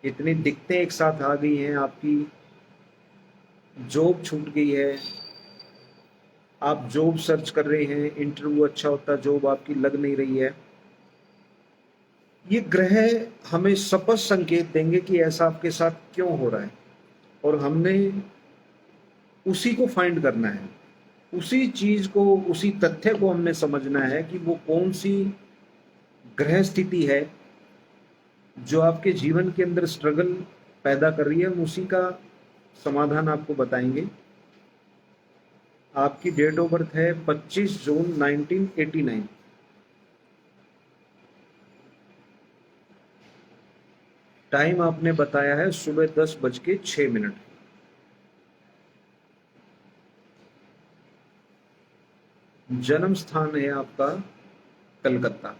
A: इतनी दिक्कतें एक साथ आ गई हैं, आपकी जॉब छूट गई है, आप जॉब सर्च कर रहे हैं, इंटरव्यू अच्छा होता, जॉब आपकी लग नहीं रही है, ये ग्रह हमें स्पष्ट संकेत देंगे कि ऐसा आपके साथ क्यों हो रहा है, और हमने उसी को फाइंड करना है, उसी चीज को, उसी तथ्य को हमने समझना है कि वो कौन सी ग्रह स्थिति है जो आपके जीवन के अंदर स्ट्रगल पैदा कर रही है। हम उसी का समाधान आपको बताएंगे। आपकी डेट ऑफ बर्थ है 25 जून 1989। टाइम आपने बताया है सुबह 10:06। जन्म स्थान है आपका कलकत्ता।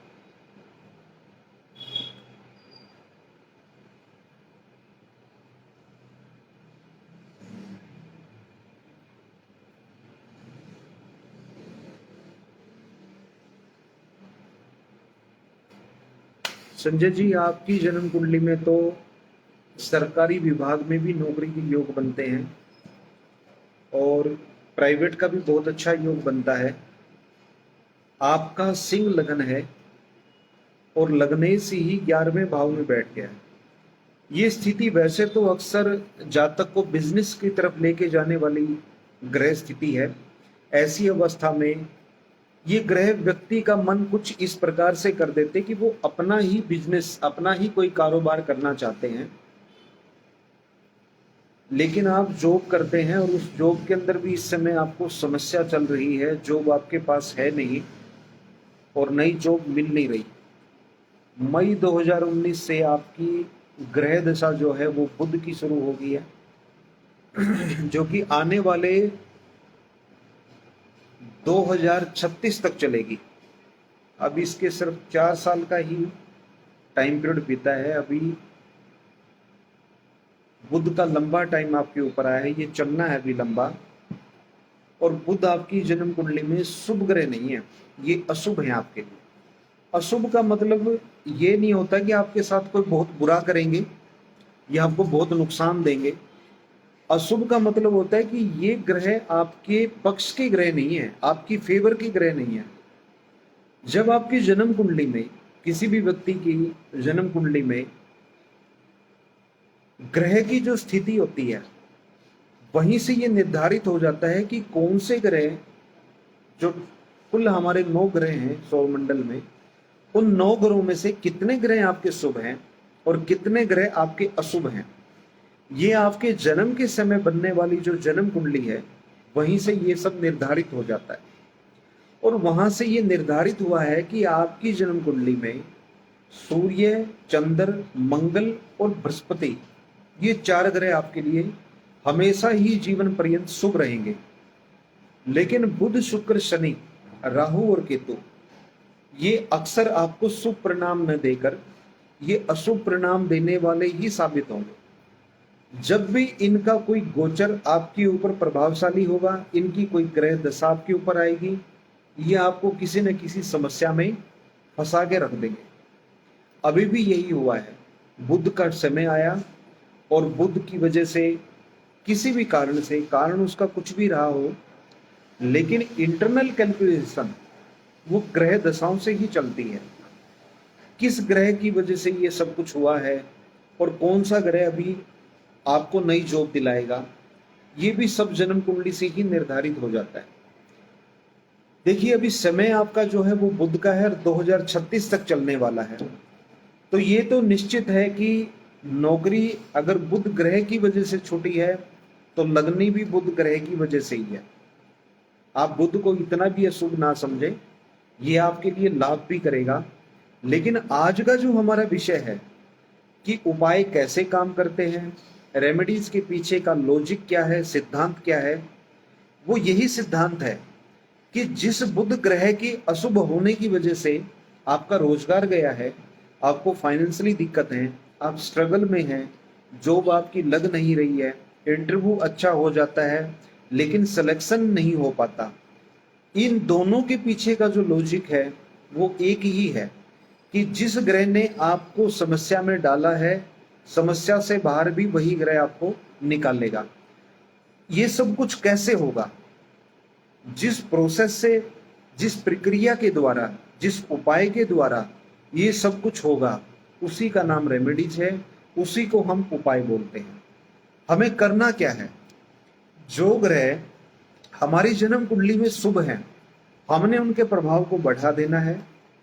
A: संजय जी, आपकी जन्म कुंडली में तो सरकारी विभाग में भी नौकरी के योग बनते हैं और प्राइवेट का भी बहुत अच्छा योग बनता है। आपका सिंह लगन है और लगने से ही 11वें भाव में बैठ गया है। ये स्थिति वैसे तो अक्सर जातक को बिजनेस की तरफ लेके जाने वाली ग्रह स्थिति है। ऐसी अवस्था में ये ग्रह व्यक्ति का मन कुछ इस प्रकार से कर देते कि वो अपना ही बिजनेस, अपना ही कोई कारोबार करना चाहते हैं। लेकिन आप जॉब करते हैं और उस जॉब के अंदर भी इस समय आपको समस्या चल रही है, जॉब आपके पास है नहीं और नई जॉब मिल नहीं रही। मई 2019 से आपकी ग्रह दशा जो है वो बुध की शुरू हो गई है, जो कि आने वाले 2036 तक चलेगी। अब इसके सिर्फ 4 साल का ही टाइम पीरियड बीता है। अभी बुध का लंबा टाइम आपके ऊपर आया है, ये चलना है अभी लंबा। और बुध आपकी जन्म कुंडली में शुभ ग्रह नहीं है, ये अशुभ है आपके लिए। अशुभ का मतलब ये नहीं होता कि आपके साथ कोई बहुत बुरा करेंगे या आपको बहुत नुकसान देंगे। अशुभ का मतलब होता है कि ये ग्रह आपके पक्ष के ग्रह नहीं है, आपकी फेवर के ग्रह नहीं है। जब आपकी जन्म कुंडली में, किसी भी व्यक्ति की जन्म कुंडली में ग्रह की जो स्थिति होती है, वहीं से ये निर्धारित हो जाता है कि कौन से ग्रह, जो कुल हमारे 9 ग्रह हैं सौरमंडल में, उन 9 ग्रहों में से कितने ग्रह आपके शुभ हैं और कितने ग्रह आपके अशुभ हैं। ये आपके जन्म के समय बनने वाली जो जन्म कुंडली है, वहीं से ये सब निर्धारित हो जाता है। और वहां से ये निर्धारित हुआ है कि आपकी जन्म कुंडली में सूर्य, चंद्र, मंगल और बृहस्पति, ये 4 ग्रह आपके लिए हमेशा ही जीवन पर्यंत शुभ रहेंगे। लेकिन बुध, शुक्र, शनि, राहु और केतु, ये अक्सर आपको शुभ परिणाम न देकर ये अशुभ परिणाम देने वाले ही साबित होंगे। जब भी इनका कोई गोचर आपके ऊपर प्रभावशाली होगा, इनकी कोई ग्रह दशा आपके ऊपर आएगी, ये आपको किसी न किसी समस्या में फंसा के रख देंगे। अभी भी यही हुआ है। बुध का समय आया और बुध की वजह से किसी भी कारण से, कारण उसका कुछ भी रहा हो, लेकिन इंटरनल कैलकुलेशन वो ग्रह दशाओं से ही चलती है। किस ग्रह की वजह से ये सब कुछ हुआ है और कौन सा ग्रह अभी आपको नई जॉब दिलाएगा, ये भी सब जन्म कुंडली से ही निर्धारित हो जाता है। देखिए, अभी समय आपका जो है वो बुध का है और 2036 तक चलने वाला है। तो ये तो निश्चित है कि नौकरी अगर बुध ग्रह की वजह से छूटी है तो लगनी भी बुध ग्रह की वजह से ही है। आप बुध को इतना भी अशुभ ना समझे, ये आपके लिए लाभ भी करेगा। लेकिन आज का जो हमारा विषय है कि उपाय कैसे काम करते हैं, रेमेडीज के पीछे का लॉजिक क्या है, सिद्धांत क्या है, वो यही सिद्धांत है कि जिस बुध ग्रह की अशुभ होने की वजह से आपका रोजगार गया है, आपको फाइनेंशियली दिक्कत है, आप स्ट्रगल में हैं, जॉब आपकी लग नहीं रही है, इंटरव्यू अच्छा हो जाता है लेकिन सिलेक्शन नहीं हो पाता, इन दोनों के पीछे का जो लॉजिक है वो एक ही है कि जिस ग्रह ने आपको समस्या में डाला है, समस्या से बाहर भी वही ग्रह आपको निकालेगा। ये सब कुछ कैसे होगा? जिस प्रोसेस से, जिस प्रक्रिया के द्वारा, जिस उपाय के द्वारा ये सब कुछ होगा, उसी का नाम रेमेडीज है, उसी को हम उपाय बोलते हैं। हमें करना क्या है? जो ग्रह हमारी जन्म कुंडली में शुभ हैं, हमने उनके प्रभाव को बढ़ा देना है,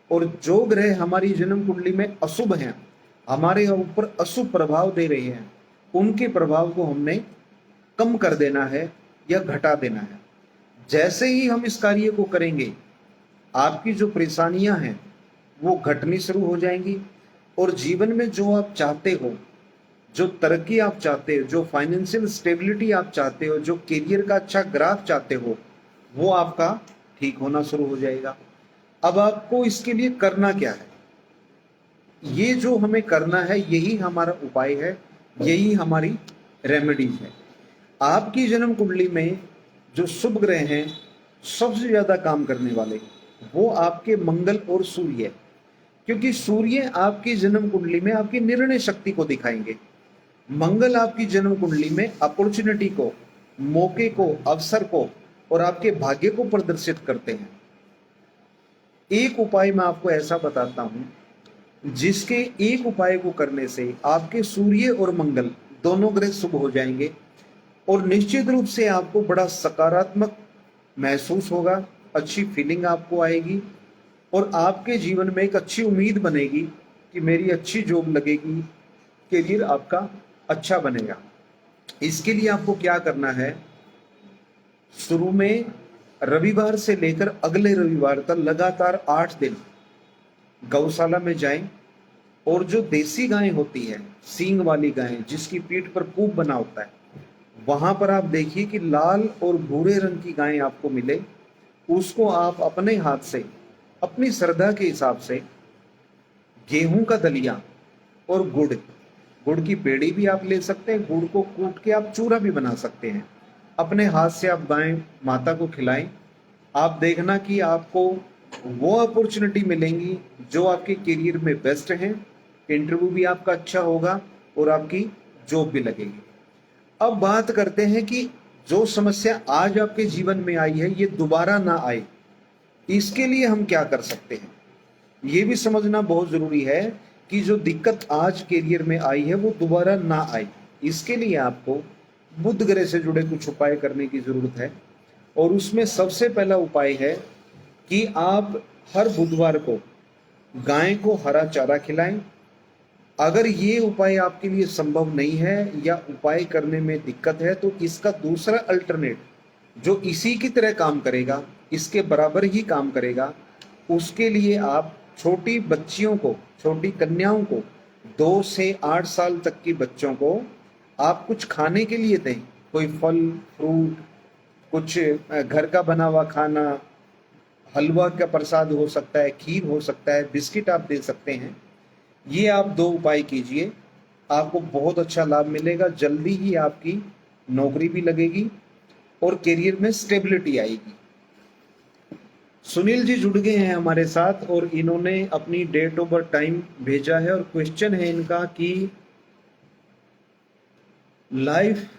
A: और जो ग्रह हमारी जन्म कुंडली में अशुभ हैं, हमारे ऊपर अशुभ प्रभाव दे रहे हैं, उनके प्रभाव को हमने कम कर देना है या घटा देना है। जैसे ही हम इस कार्य को करेंगे, आपकी जो परेशानियां हैं वो घटनी शुरू हो जाएंगी, और जीवन में जो आप चाहते हो, जो तरक्की आप चाहते हो, जो फाइनेंशियल स्टेबिलिटी आप चाहते हो, जो करियर का अच्छा ग्राफ चाहते हो, वो आपका ठीक होना शुरू हो जाएगा। अब आपको इसके लिए करना क्या है? ये जो हमें करना है, यही हमारा उपाय है, यही हमारी रेमेडीज है। आपकी जन्म कुंडली में जो शुभ ग्रह हैं, सबसे ज्यादा काम करने वाले वो आपके मंगल और सूर्य है। क्योंकि सूर्य आपकी जन्म कुंडली में आपकी निर्णय शक्ति को दिखाएंगे, मंगल आपकी जन्म कुंडली में अपॉर्चुनिटी को, मौके को, अवसर को और आपके भाग्य को प्रदर्शित करते हैं। एक उपाय मैं आपको ऐसा बताता हूं, जिसके एक उपाय को करने से आपके सूर्य और मंगल दोनों ग्रह शुभ हो जाएंगे, और निश्चित रूप से आपको बड़ा सकारात्मक महसूस होगा, अच्छी फीलिंग आपको आएगी, और आपके जीवन में एक अच्छी उम्मीद बनेगी कि मेरी अच्छी जॉब लगेगी, करियर आपका अच्छा बनेगा। इसके लिए आपको क्या करना है? शुरू में रविवार से लेकर अगले रविवार तक लगातार 8 दिन गौशाला में जाएं, और जो देसी गायें होती है, सींग वाली गायें जिसकी पीठ पर पूप बना होता है, वहां पर आप देखिए कि लाल और भूरे रंग की गायें आपको मिले, उसको आप अपने हाथ से, अपनी श्रद्धा के हिसाब से गेहूं का दलिया और गुड़, गुड़ की पेड़ी भी आप ले सकते हैं, गुड़ को कूट के आप चूरा भी बना सकते हैं, अपने हाथ से आप गाय माता को खिलाएं। आप देखना कि आपको वो अपॉर्चुनिटी मिलेंगी जो आपके करियर में बेस्ट हैं, इंटरव्यू भी आपका अच्छा होगा और आपकी जॉब भी लगेगी। अब बात करते हैं कि जो समस्या आज आपके जीवन में आई है, ये दोबारा ना आए, इसके लिए हम क्या कर सकते हैं? ये भी समझना बहुत जरूरी है कि जो दिक्कत आज करियर में आई है वो दोबारा ना आए। इसके लिए आपको बुध ग्रह से जुड़े कुछ उपाय करने की जरूरत है, और उसमें सबसे पहला उपाय है कि आप हर बुधवार को गाय को हरा चारा खिलाएं। अगर ये उपाय आपके लिए संभव नहीं है या उपाय करने में दिक्कत है, तो इसका दूसरा अल्टरनेट जो इसी की तरह काम करेगा, इसके बराबर ही काम करेगा, उसके लिए आप छोटी बच्चियों को, छोटी कन्याओं को, 2 से 8 साल तक की बच्चों को आप कुछ खाने के लिए दें। कोई फल फ्रूट, कुछ घर का बना हुआ खाना, हलवा का प्रसाद हो सकता है, खीर हो सकता है, बिस्किट आप दे सकते हैं। ये आप 2 उपाय कीजिए, आपको बहुत अच्छा लाभ मिलेगा, जल्दी ही आपकी नौकरी भी लगेगी और करियर में स्टेबिलिटी आएगी। सुनील जी जुड़ गए हैं हमारे साथ, और इन्होंने अपनी डेट ऑफ बर्थ टाइम भेजा है, और क्वेश्चन है इनका कि लाइफ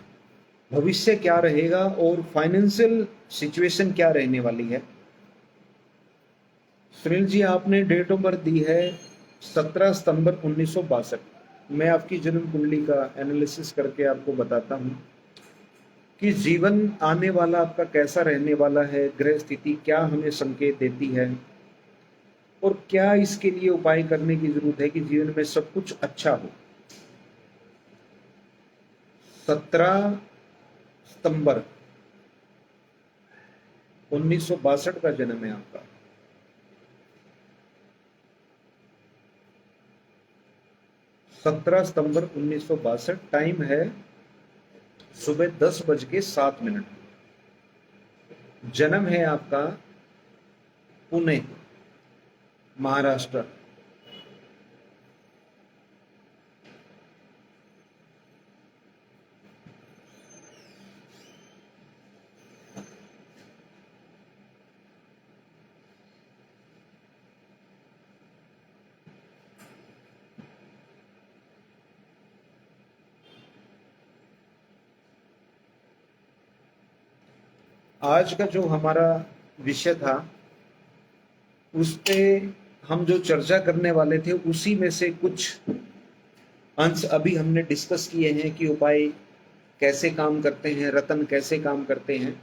A: भविष्य क्या रहेगा और फाइनेंशियल सिचुएशन क्या रहने वाली है। सुनील जी, आपने डेट ऑफ बर्थ दी है 17 सितंबर 1962। मैं आपकी जन्म कुंडली का एनालिसिस करके आपको बताता हूं कि जीवन आने वाला आपका कैसा रहने वाला है, ग्रह स्थिति क्या हमें संकेत देती है, और क्या इसके लिए उपाय करने की जरूरत है कि जीवन में सब कुछ अच्छा हो। 17 सितंबर 1962 का जन्म है आपका। 17 सितंबर 1962, टाइम है सुबह 10:07। जन्म है आपका पुणे, महाराष्ट्र। आज का जो हमारा विषय था उस पे हम जो चर्चा करने वाले थे उसी में से कुछ अंश अभी हमने डिस्कस किए हैं कि उपाय कैसे काम करते हैं, रतन कैसे काम करते हैं।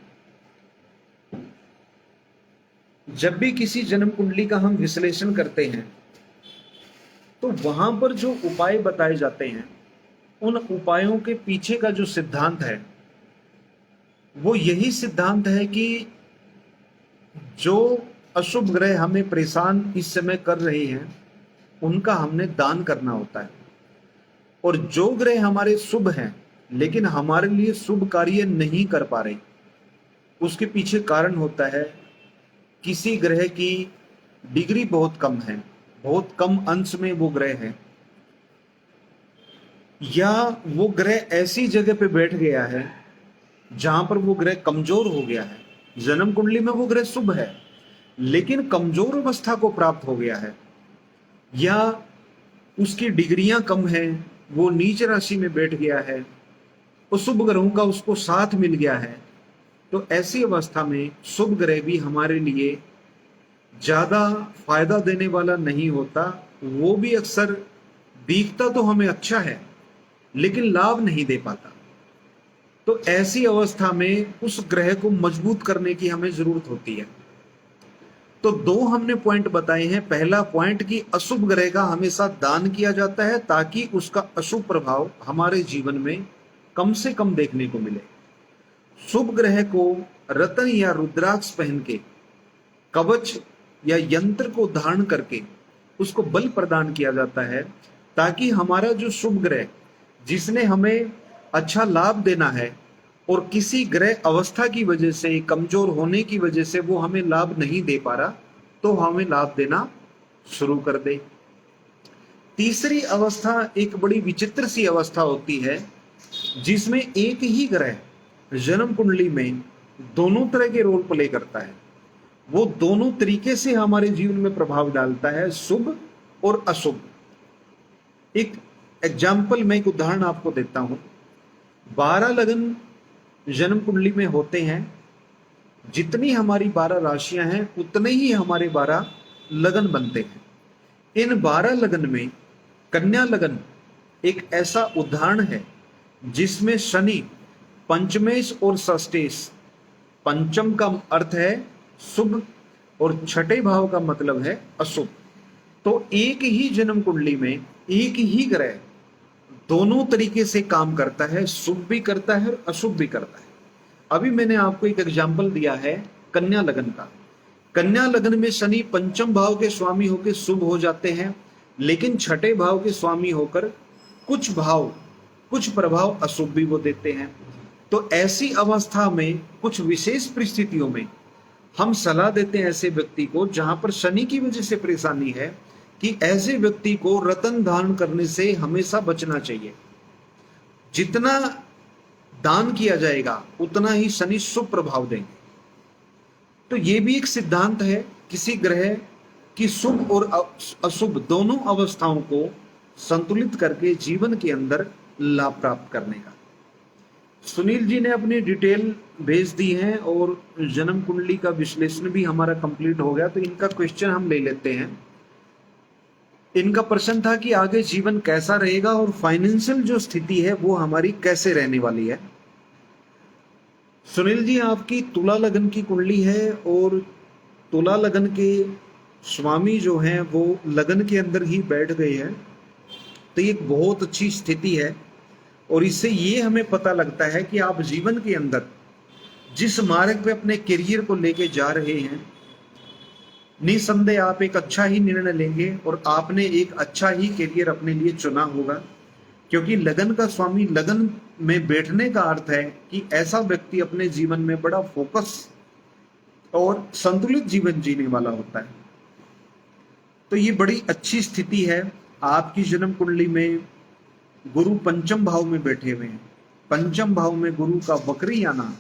A: जब भी किसी जन्म कुंडली का हम विश्लेषण करते हैं तो वहां पर जो उपाय बताए जाते हैं उन उपायों के पीछे का जो सिद्धांत है वो यही सिद्धांत है कि जो अशुभ ग्रह हमें परेशान इस समय कर रहे हैं उनका हमने दान करना होता है, और जो ग्रह हमारे शुभ हैं लेकिन हमारे लिए शुभ कार्य नहीं कर पा रहे उसके पीछे कारण होता है किसी ग्रह की डिग्री बहुत कम है, बहुत कम अंश में वो ग्रह है, या वो ग्रह ऐसी जगह पे बैठ गया है जहां पर वो ग्रह कमजोर हो गया है। जन्म कुंडली में वो ग्रह शुभ है लेकिन कमजोर अवस्था को प्राप्त हो गया है, या उसकी डिग्रियां कम है, वो नीच राशि में बैठ गया है, उस शुभ ग्रहों का उसको साथ मिल गया है। तो ऐसी अवस्था में शुभ ग्रह भी हमारे लिए ज्यादा फायदा देने वाला नहीं होता। वो भी अक्सर दिखता तो हमें अच्छा है लेकिन लाभ नहीं दे पाता। तो ऐसी अवस्था में उस ग्रह को मजबूत करने की हमें जरूरत होती है। तो दो हमने पॉइंट बताए हैं। पहला पॉइंट कि अशुभ ग्रह का हमेशा दान किया जाता है ताकि उसका अशुभ प्रभाव हमारे जीवन में कम से कम देखने को मिले। शुभ ग्रह को रतन या रुद्राक्ष पहन के, कवच या यंत्र को धारण करके उसको बल प्रदान किया जाता है ताकि हमारा जो शुभ ग्रह जिसने हमें अच्छा लाभ देना है और किसी ग्रह अवस्था की वजह से, कमजोर होने की वजह से वो हमें लाभ नहीं दे पा रहा, तो हमें लाभ देना शुरू कर दे। तीसरी अवस्था एक बड़ी विचित्र सी अवस्था होती है जिसमें एक ही ग्रह जन्म कुंडली में दोनों तरह के रोल प्ले करता है। वो दोनों तरीके से हमारे जीवन में प्रभाव डालता है, शुभ और अशुभ। एक एग्जाम्पल, मैं एक उदाहरण आपको देता हूं। 12 लगन जन्म कुंडली में होते हैं। जितनी हमारी 12 राशियां हैं उतने ही हमारे 12 लगन बनते हैं। इन 12 लगन में कन्या लगन एक ऐसा उदाहरण है जिसमें शनि पंचमेश और षष्ठेश, पंचम का अर्थ है शुभ और छठे भाव का मतलब है अशुभ। तो एक ही जन्म कुंडली में एक ही ग्रह दोनों तरीके से काम करता है, शुभ भी करता है और अशुभ भी करता है। अभी मैंने आपको एक एग्जाम्पल दिया है कन्या लगन का। कन्या लगन में शनि पंचम भाव के स्वामी होकर शुभ हो जाते हैं लेकिन छठे भाव के स्वामी होकर कुछ प्रभाव अशुभ भी वो देते हैं। तो ऐसी अवस्था में कुछ विशेष परिस्थितियों में हम सलाह देते हैं ऐसे व्यक्ति को जहां पर शनि की वजह से परेशानी है कि ऐसे व्यक्ति को रतन दान करने से हमेशा बचना चाहिए। जितना दान किया जाएगा उतना ही शनि शुभ प्रभाव देंगे। तो ये भी एक सिद्धांत है किसी ग्रह की शुभ और अशुभ दोनों अवस्थाओं को संतुलित करके जीवन के अंदर लाभ प्राप्त करने का। सुनील जी ने अपनी डिटेल भेज दी है और जन्म कुंडली का विश्लेषण भी हमारा कंप्लीट हो गया। तो इनका क्वेश्चन हम ले लेते हैं। इनका प्रश्न था कि आगे जीवन कैसा रहेगा और फाइनेंशियल जो स्थिति है वो हमारी कैसे रहने वाली है। सुनील जी, आपकी तुला लगन की कुंडली है और तुला लगन के स्वामी जो हैं वो लगन के अंदर ही बैठ गए हैं। तो ये एक बहुत अच्छी स्थिति है और इससे ये हमें पता लगता है कि आप जीवन के अंदर जिस मार्ग पे अपने करियर को लेके जा रहे हैं, निसंदेह आप एक अच्छा ही निर्णय लेंगे और आपने एक अच्छा ही करियर अपने लिए चुना होगा, क्योंकि लगन का स्वामी लगन में बैठने का अर्थ है कि ऐसा व्यक्ति अपने जीवन में बड़ा फोकस और संतुलित जीवन जीने वाला होता है। तो ये बड़ी अच्छी स्थिति है। आपकी जन्म कुंडली में गुरु पंचम भाव में बैठे हुए हैं। पंचम भाव में गुरु का वक्री आना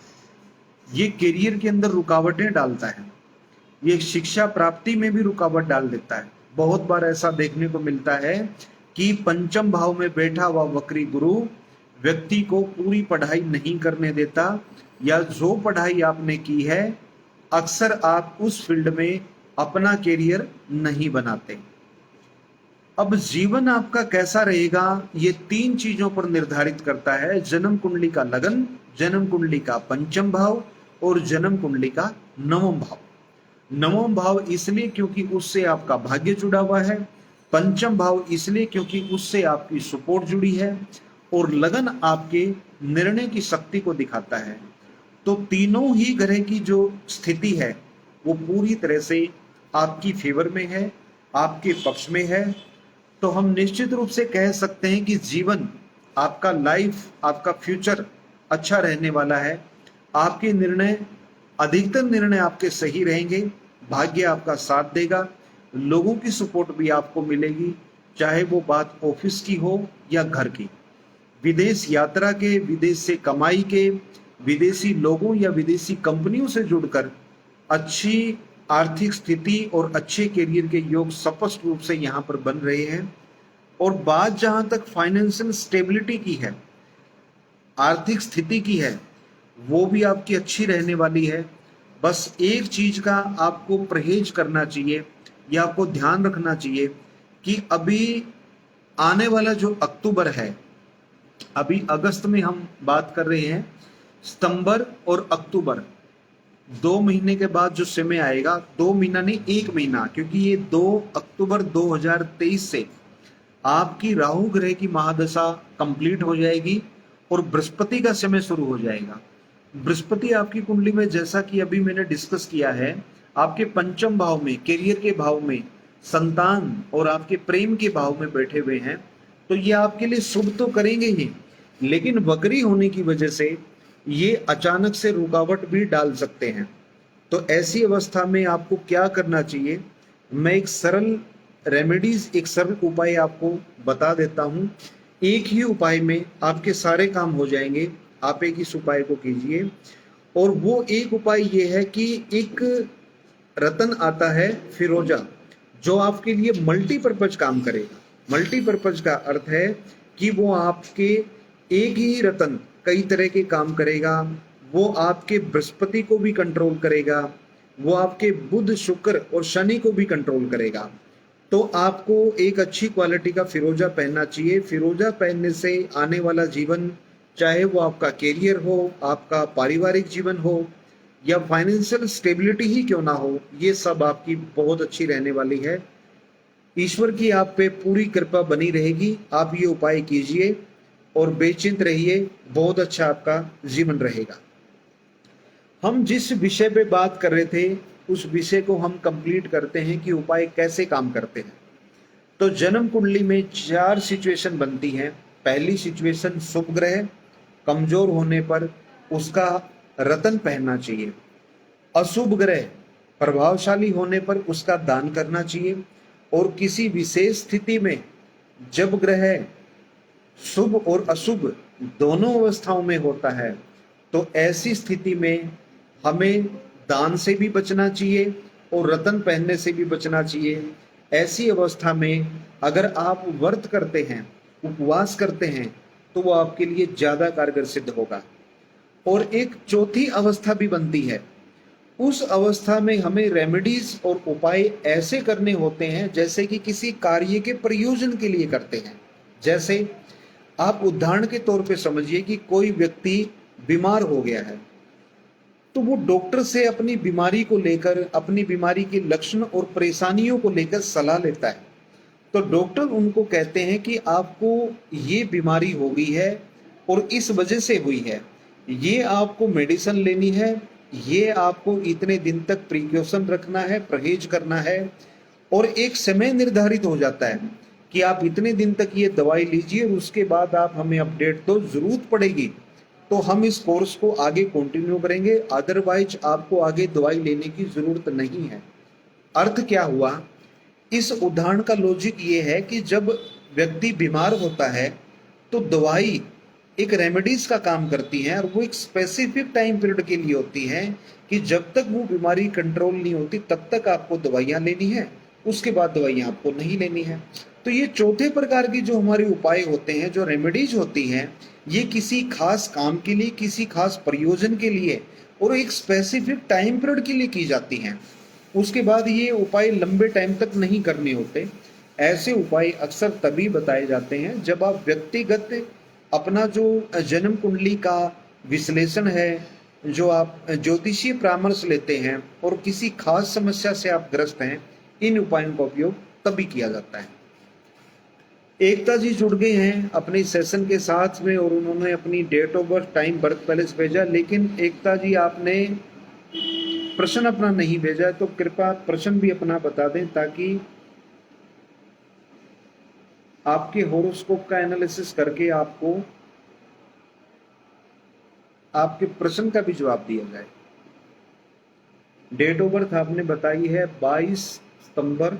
A: ये करियर के अंदर रुकावटें डालता है, ये शिक्षा प्राप्ति में भी रुकावट डाल देता है। बहुत बार ऐसा देखने को मिलता है कि पंचम भाव में बैठा हुआ वक्री गुरु व्यक्ति को पूरी पढ़ाई नहीं करने देता, या जो पढ़ाई आपने की है अक्सर आप उस फील्ड में अपना कैरियर नहीं बनाते। अब जीवन आपका कैसा रहेगा ये 3 चीजों पर निर्धारित करता है: जन्म कुंडली का लगन, जन्म कुंडली का पंचम भाव और जन्म कुंडली का नवम भाव। नवम भाव इसलिए क्योंकि उससे आपका भाग्य जुड़ा हुआ है, पंचम भाव इसलिए क्योंकि उससे आपकी सपोर्ट जुड़ी है, और लगन आपके निर्णय की शक्ति को दिखाता है। तो तीनों ही ग्रह की जो स्थिति है वो पूरी तरह से आपकी फेवर में है, आपके पक्ष में है। तो हम निश्चित रूप से कह सकते हैं कि जीवन आपका, लाइफ, आपका फ्यूचर अच्छा रहने वाला है। आपके निर्णय, अधिकतर निर्णय आपके सही रहेंगे, भाग्य आपका साथ देगा, लोगों की सपोर्ट भी आपको मिलेगी, चाहे वो बात ऑफिस की हो या घर की, विदेश यात्रा के, विदेश से कमाई के, विदेशी लोगों या विदेशी कंपनियों से जुड़कर अच्छी आर्थिक स्थिति और अच्छे करियर के योग स्पष्ट रूप से यहाँ पर बन रहे हैं। और बात जहां तक फाइनेंशियल स्टेबिलिटी की है, आर्थिक स्थिति की है, वो भी आपकी अच्छी रहने वाली है। बस एक चीज का आपको परहेज करना चाहिए या आपको ध्यान रखना चाहिए कि अभी आने वाला जो अक्टूबर है, अभी अगस्त में हम बात कर रहे हैं, सितंबर और अक्टूबर 2 महीने के बाद जो समय आएगा, 2 महीना नहीं 1 महीना, क्योंकि ये 2 अक्टूबर 2023 से आपकी राहु ग्रह की महादशा कंप्लीट हो जाएगी और बृहस्पति का समय शुरू हो जाएगा। बृहस्पति आपकी कुंडली में, जैसा कि अभी मैंने डिस्कस किया है, आपके पंचम भाव में, कैरियर के भाव में, संतान और आपके प्रेम के भाव में बैठे हुए हैं। तो ये आपके लिए शुभ तो करेंगे ही, लेकिन वक्री होने की वजह से ये अचानक से रुकावट भी डाल सकते हैं। तो ऐसी अवस्था में आपको क्या करना चाहिए, मैं एक सरल रेमेडीज, एक सरल उपाय आपको बता देता हूं। एक ही उपाय में आपके सारे काम हो जाएंगे। आप एक इस उपाय को कीजिए, और वो एक उपाय ये है कि एक रतन आता है फिरोजा, जो आपके लिए मल्टीपर्पज काम करेगा। मल्टीपर्पज का अर्थ है कि वो आपके एक ही रतन कई तरह के काम करेगा। वो आपके बृहस्पति को भी कंट्रोल करेगा, वो आपके बुध, शुक्र और शनि को भी कंट्रोल करेगा। तो आपको एक अच्छी क्वालिटी का फिरोजा पहनना चाहिए। फिरोजा पहनने से आने वाला जीवन, चाहे वो आपका कैरियर हो, आपका पारिवारिक जीवन हो, या फाइनेंशियल स्टेबिलिटी ही क्यों ना हो, ये सब आपकी बहुत अच्छी रहने वाली है। ईश्वर की आप पे पूरी कृपा बनी रहेगी। आप ये उपाय कीजिए और बेचिंत रहिए, बहुत अच्छा आपका जीवन रहेगा। हम जिस विषय पे बात कर रहे थे उस विषय को हम कंप्लीट करते हैं कि उपाय कैसे काम करते हैं। तो जन्म कुंडली में 4 सिचुएशन बनती हैं। पहली सिचुएशन, शुभ ग्रह कमजोर होने पर उसका रतन पहनना चाहिए। अशुभ ग्रह प्रभावशाली होने पर उसका दान करना चाहिए। और किसी विशेष स्थिति में जब ग्रह शुभ और अशुभ दोनों अवस्थाओं में होता है, तो ऐसी स्थिति में हमें दान से भी बचना चाहिए और रतन पहनने से भी बचना चाहिए। ऐसी अवस्था में अगर आप व्रत करते हैं, उपवास करते हैं, तो वो आपके लिए ज्यादा कारगर सिद्ध होगा। और एक चौथी अवस्था भी बनती है। उस अवस्था में हमें रेमेडीज और उपाय ऐसे करने होते हैं जैसे कि किसी कार्य के प्रयोजन के लिए करते हैं। जैसे आप उदाहरण के तौर पे समझिए कि कोई व्यक्ति बीमार हो गया है, तो वो डॉक्टर से अपनी बीमारी को लेकर, अपनी बीमारी के लक्षण और परेशानियों को लेकर सलाह लेता है। तो डॉक्टर उनको कहते हैं कि आपको ये बीमारी हो गई है और इस वजह से हुई है, ये आपको मेडिसिन लेनी है, ये आपको इतने दिन तक प्रिकॉशन रखना है, परहेज करना है। और एक समय निर्धारित हो जाता है कि आप इतने दिन तक ये दवाई लीजिए और उसके बाद आप हमें अपडेट दो, जरूरत पड़ेगी तो हम इस कोर्स को आगे कंटिन्यू करेंगे, अदरवाइज आपको आगे दवाई लेने की जरूरत नहीं है। अर्थ क्या हुआ, इस उदाहरण का लॉजिक ये है कि जब व्यक्ति बीमार होता है तो दवाई एक रेमेडीज का काम करती है, और वो एक स्पेसिफिक टाइम पीरियड के लिए होती है कि जब तक वो बीमारी कंट्रोल नहीं होती तब तक आपको दवाइयाँ लेनी है, उसके बाद दवाइयाँ आपको नहीं लेनी है। तो ये चौथे प्रकार की जो हमारे उपाय होते हैं, जो रेमेडीज होती हैं, ये किसी खास काम के लिए, किसी खास प्रयोजन के लिए और एक स्पेसिफिक टाइम पीरियड के लिए की जाती हैं। उसके बाद ये उपाय लंबे टाइम तक नहीं करने होते। ऐसे उपाय अक्सर तभी बताए जाते हैं जब आप व्यक्तिगत अपना जो जन्म कुंडली का विश्लेषण है, जो आप ज्योतिषीय परामर्श लेते हैं और किसी खास समस्या से आप ग्रस्त हैं, इन उपायों का उपयोग तभी किया जाता है। एकता जी जुड़ गए हैं अपने सेशन के साथ में और उन्होंने अपनी date of birth, time, birth palace भेजा, लेकिन एकता जी आपने प्रश्न अपना नहीं भेजा, तो कृपया प्रश्न भी अपना बता दें ताकि आपके होरोस्कोप का एनालिसिस करके आपको आपके प्रश्न का भी जवाब दिया जाए। डेट ऑफ बर्थ आपने बताई है 22 सितंबर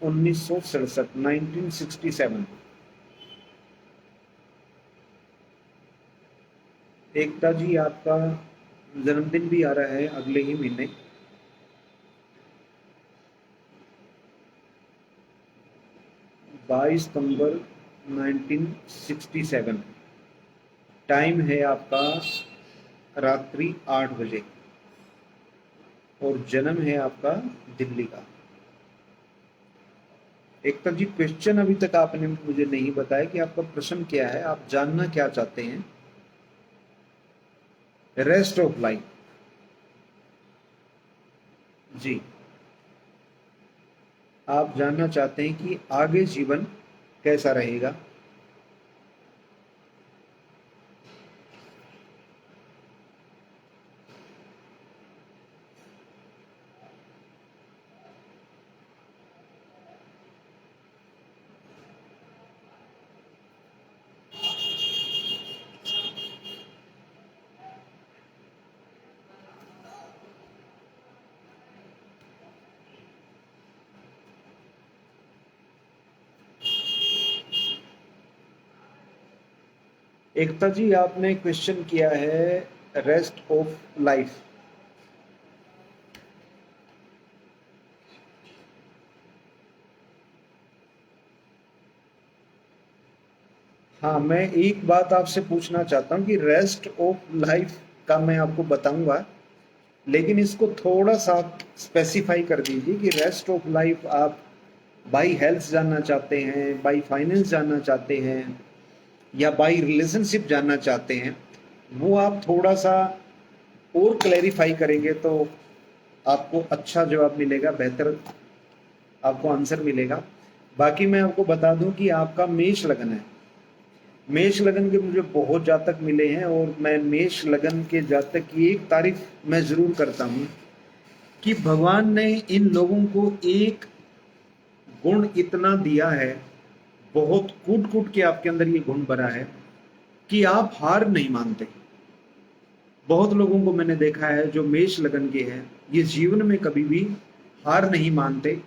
A: 1967, 1967। एकता जी आपका जन्मदिन भी आ रहा है अगले ही महीने। बाईस सितंबर 1967। टाइम है आपका रात्रि 8 बजे और जन्म है आपका दिल्ली का। एकता जी, क्वेश्चन अभी तक आपने मुझे नहीं बताया कि आपका प्रश्न क्या है, आप जानना क्या चाहते हैं? रेस्ट ऑफ लाइफ जी, आप जानना चाहते हैं कि आगे जीवन कैसा रहेगा। एकता जी, आपने क्वेश्चन किया है रेस्ट ऑफ लाइफ। हाँ, मैं एक बात आपसे पूछना चाहता हूँ कि रेस्ट ऑफ लाइफ का मैं आपको बताऊंगा, लेकिन इसको थोड़ा सा स्पेसिफाई कर दीजिए कि रेस्ट ऑफ लाइफ आप बाई हेल्थ जानना चाहते हैं, बाई फाइनेंस जानना चाहते हैं, या बाई रिलेशनशिप जानना चाहते हैं। वो आप थोड़ा सा और क्लैरिफाई करेंगे तो आपको अच्छा जवाब मिलेगा, बेहतर आपको आंसर मिलेगा। बाकी मैं आपको बता दूं कि आपका मेष लगन है। मेष लगन के मुझे बहुत जातक मिले हैं और मैं मेष लगन के जातक की एक तारीफ मैं जरूर करता हूं कि भगवान ने इन लोगों को एक गुण इतना दिया है, बहुत कूट कूट के आपके अंदर ये गुण भरा है कि आप हार नहीं मानते। बहुत लोगों को मैंने देखा है जो मेष लगन के हैं, ये जीवन में कभी भी हार नहीं मानते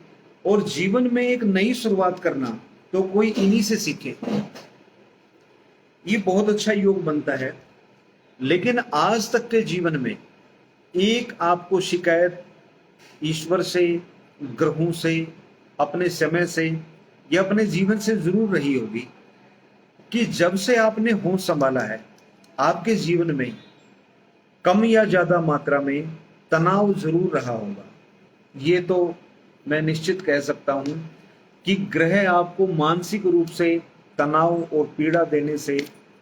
A: और जीवन में एक नई शुरुआत करना तो कोई इन्हीं से सीखे। ये बहुत अच्छा योग बनता है। लेकिन आज तक के जीवन में एक आपको शिकायत ईश्वर से, ग्रहों से, अपने समय से या अपने जीवन से जरूर रही होगी कि जब से आपने होश संभाला है, आपके जीवन में कम या ज्यादा मात्रा में तनाव जरूर रहा होगा। ये तो मैं निश्चित कह सकता हूं कि ग्रह आपको मानसिक रूप से तनाव और पीड़ा देने से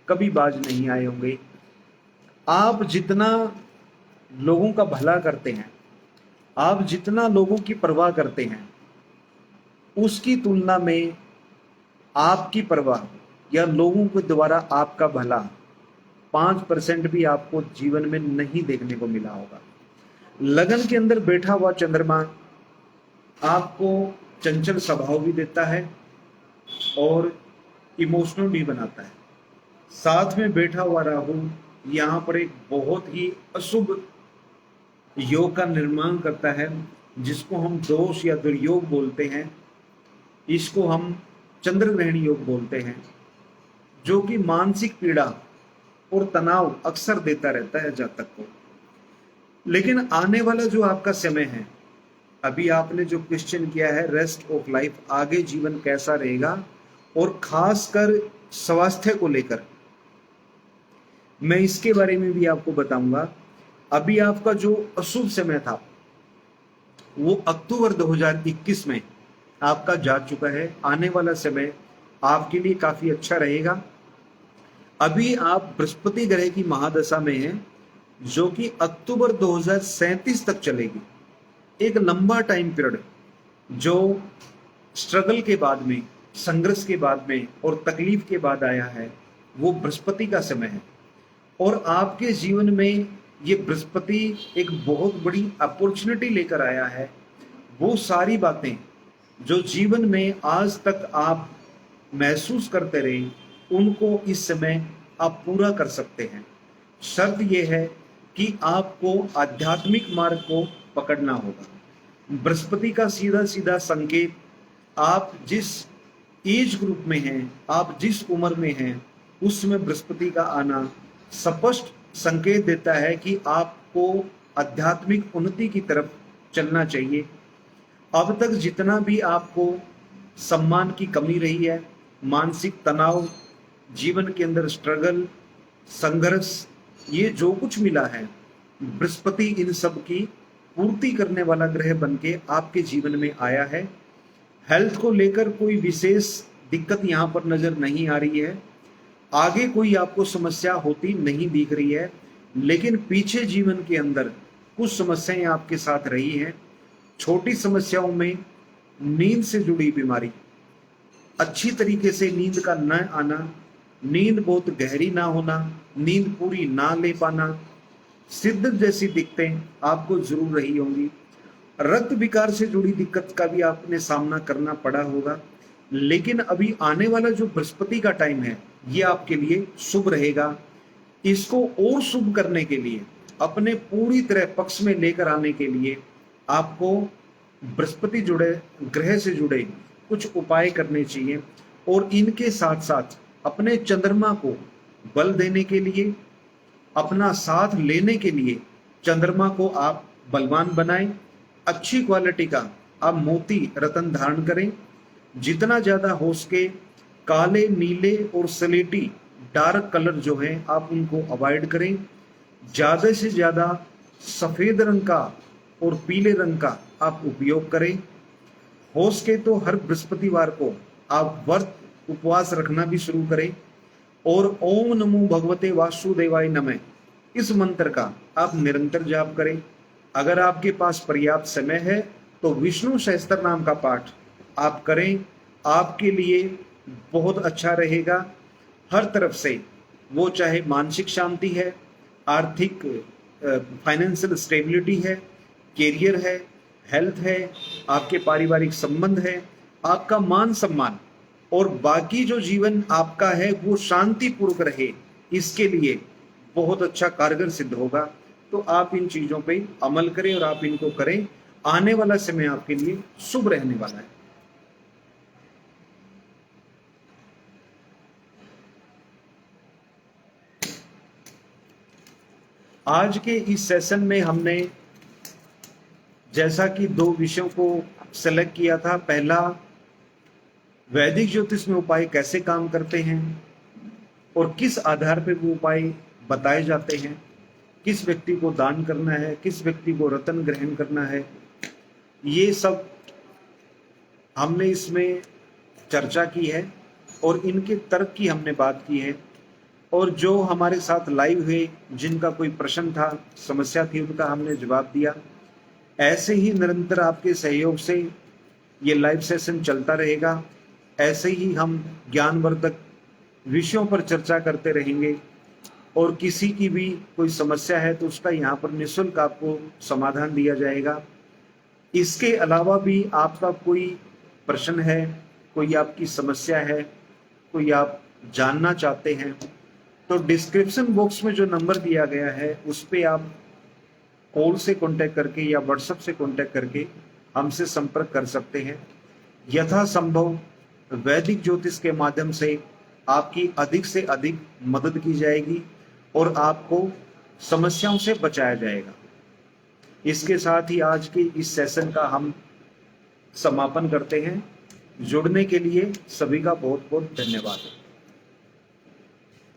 A: कभी बाज नहीं आए होंगे। आप जितना लोगों का भला करते हैं, आप जितना लोगों की परवाह करते हैं, उसकी तुलना में आपकी परवाह या लोगों के द्वारा आपका भला 5% भी आपको जीवन में नहीं देखने को मिला होगा। लगन के अंदर बैठा हुआ चंद्रमा आपको चंचल स्वभाव भी देता है और इमोशनल भी बनाता है। साथ में बैठा हुआ राहु यहाँ पर एक बहुत ही अशुभ योग का निर्माण करता है, जिसको हम दोष या दुर्योग बोलते हैं। इसको हम चंद्र ग्रहण योग बोलते हैं, जो कि मानसिक पीड़ा और तनाव अक्सर देता रहता है जातक को। लेकिन आने वाला जो आपका समय है, अभी आपने जो क्वेश्चन किया है रेस्ट ऑफ लाइफ, आगे जीवन कैसा रहेगा और खासकर स्वास्थ्य को लेकर, मैं इसके बारे में भी आपको बताऊंगा। अभी आपका जो अशुभ समय था वो अक्टूबर 2021 में आपका जा चुका है। आने वाला समय आपके लिए काफी अच्छा रहेगा। अभी आप बृहस्पति ग्रह की महादशा में हैं, जो कि अक्टूबर 2037 तक चलेगी। एक लंबा टाइम पीरियड जो स्ट्रगल के बाद में, संघर्ष के बाद में और तकलीफ के बाद आया है, वो बृहस्पति का समय है। और आपके जीवन में ये बृहस्पति एक बहुत बड़ी अपॉर्चुनिटी लेकर आया है। वो सारी बातें जो जीवन में आज तक आप महसूस करते रहे, उनको इस समय आप पूरा कर सकते हैं। शर्त यह है कि आपको आध्यात्मिक मार्ग को पकड़ना होगा। बृहस्पति का सीधा सीधा संकेत, आप जिस एज ग्रुप में हैं, आप जिस उम्र में हैं, उसमें बृहस्पति का आना स्पष्ट संकेत देता है कि आपको आध्यात्मिक उन्नति की तरफ चलना चाहिए। अब तक जितना भी आपको सम्मान की कमी रही है, मानसिक तनाव, जीवन के अंदर स्ट्रगल, संघर्ष, ये जो कुछ मिला है, बृहस्पति इन सब की पूर्ति करने वाला ग्रह बनके आपके जीवन में आया है। हेल्थ को लेकर कोई विशेष दिक्कत यहाँ पर नजर नहीं आ रही है। आगे कोई आपको समस्या होती नहीं दिख रही है, लेकिन पीछे जीवन के अंदर कुछ समस्याएं आपके साथ रही हैं। छोटी समस्याओं में नींद से जुड़ी बीमारी, अच्छी तरीके से नींद का न आना, नींद बहुत गहरी ना होना, नींद पूरी ना ले पाना, सिद्ध जैसी दिक्कतें आपको जरूर रही होंगी। रक्त विकार से जुड़ी दिक्कत का भी आपने सामना करना पड़ा होगा। लेकिन अभी आने वाला जो बृहस्पति का टाइम है, ये आपके लिए शुभ रहेगा। इसको और शुभ करने के लिए, अपने पूरी तरह पक्ष में लेकर आने के लिए आपको बृहस्पति जुड़े ग्रह से जुड़े कुछ उपाय करने चाहिए। और इनके साथ साथ अपने चंद्रमा को बल देने के लिए, अपना साथ लेने के लिए चंद्रमा को आप बलवान बनाएं। अच्छी क्वालिटी का आप मोती रत्न धारण करें। जितना ज्यादा हो सके काले, नीले और स्लेटी डार्क कलर जो है आप उनको अवॉइड करें। ज्यादा से ज्यादा सफेद रंग का और पीले रंग का आप उपयोग करें। हो सके तो हर बृहस्पतिवार को आप व्रत उपवास रखना भी शुरू करें। और ओम नमो भगवते वासुदेवाय नमः, इस मंत्र का आप निरंतर जाप करें। अगर आपके पास पर्याप्त समय है तो विष्णु सहस्त्र नाम का पाठ आप करें, आपके लिए बहुत अच्छा रहेगा। हर तरफ से, वो चाहे मानसिक शांति है, आर्थिक फाइनेंशियल स्टेबिलिटी है, कैरियर है, हेल्थ है, आपके पारिवारिक संबंध है, आपका मान सम्मान और बाकी जो जीवन आपका है वो शांतिपूर्वक रहे, इसके लिए बहुत अच्छा कारगर सिद्ध होगा। तो आप इन चीजों पे अमल करें और आप इनको करें। आने वाला समय आपके लिए शुभ रहने वाला है। आज के इस सेशन में हमने जैसा कि 2 विषयों को सेलेक्ट किया था। पहला, वैदिक ज्योतिष में उपाय कैसे काम करते हैं और किस आधार पर वो उपाय बताए जाते हैं, किस व्यक्ति को दान करना है, किस व्यक्ति को रत्न ग्रहण करना है, ये सब हमने इसमें चर्चा की है और इनके तर्क की हमने बात की है। और जो हमारे साथ लाइव हुए, जिनका कोई प्रश्न था, समस्या थी, उनका हमने जवाब दिया। ऐसे ही निरंतर आपके सहयोग से ये लाइव सेशन चलता रहेगा। ऐसे ही हम ज्ञानवर्धक विषयों पर चर्चा करते रहेंगे और किसी की भी कोई समस्या है तो उसका यहाँ पर निःशुल्क आपको समाधान दिया जाएगा। इसके अलावा भी आपका कोई प्रश्न है, कोई आपकी समस्या है, कोई आप जानना चाहते हैं, तो डिस्क्रिप्शन बॉक्स में जो नंबर दिया गया है उस पे आप कॉल से कांटेक्ट करके या व्हाट्सएप से कांटेक्ट करके हमसे संपर्क कर सकते हैं। यथासंभव वैदिक ज्योतिष के माध्यम से आपकी अधिक से अधिक मदद की जाएगी और आपको समस्याओं से बचाया जाएगा। इसके साथ ही आज के इस सेशन का हम समापन करते हैं। जुड़ने के लिए सभी का बहुत बहुत धन्यवाद।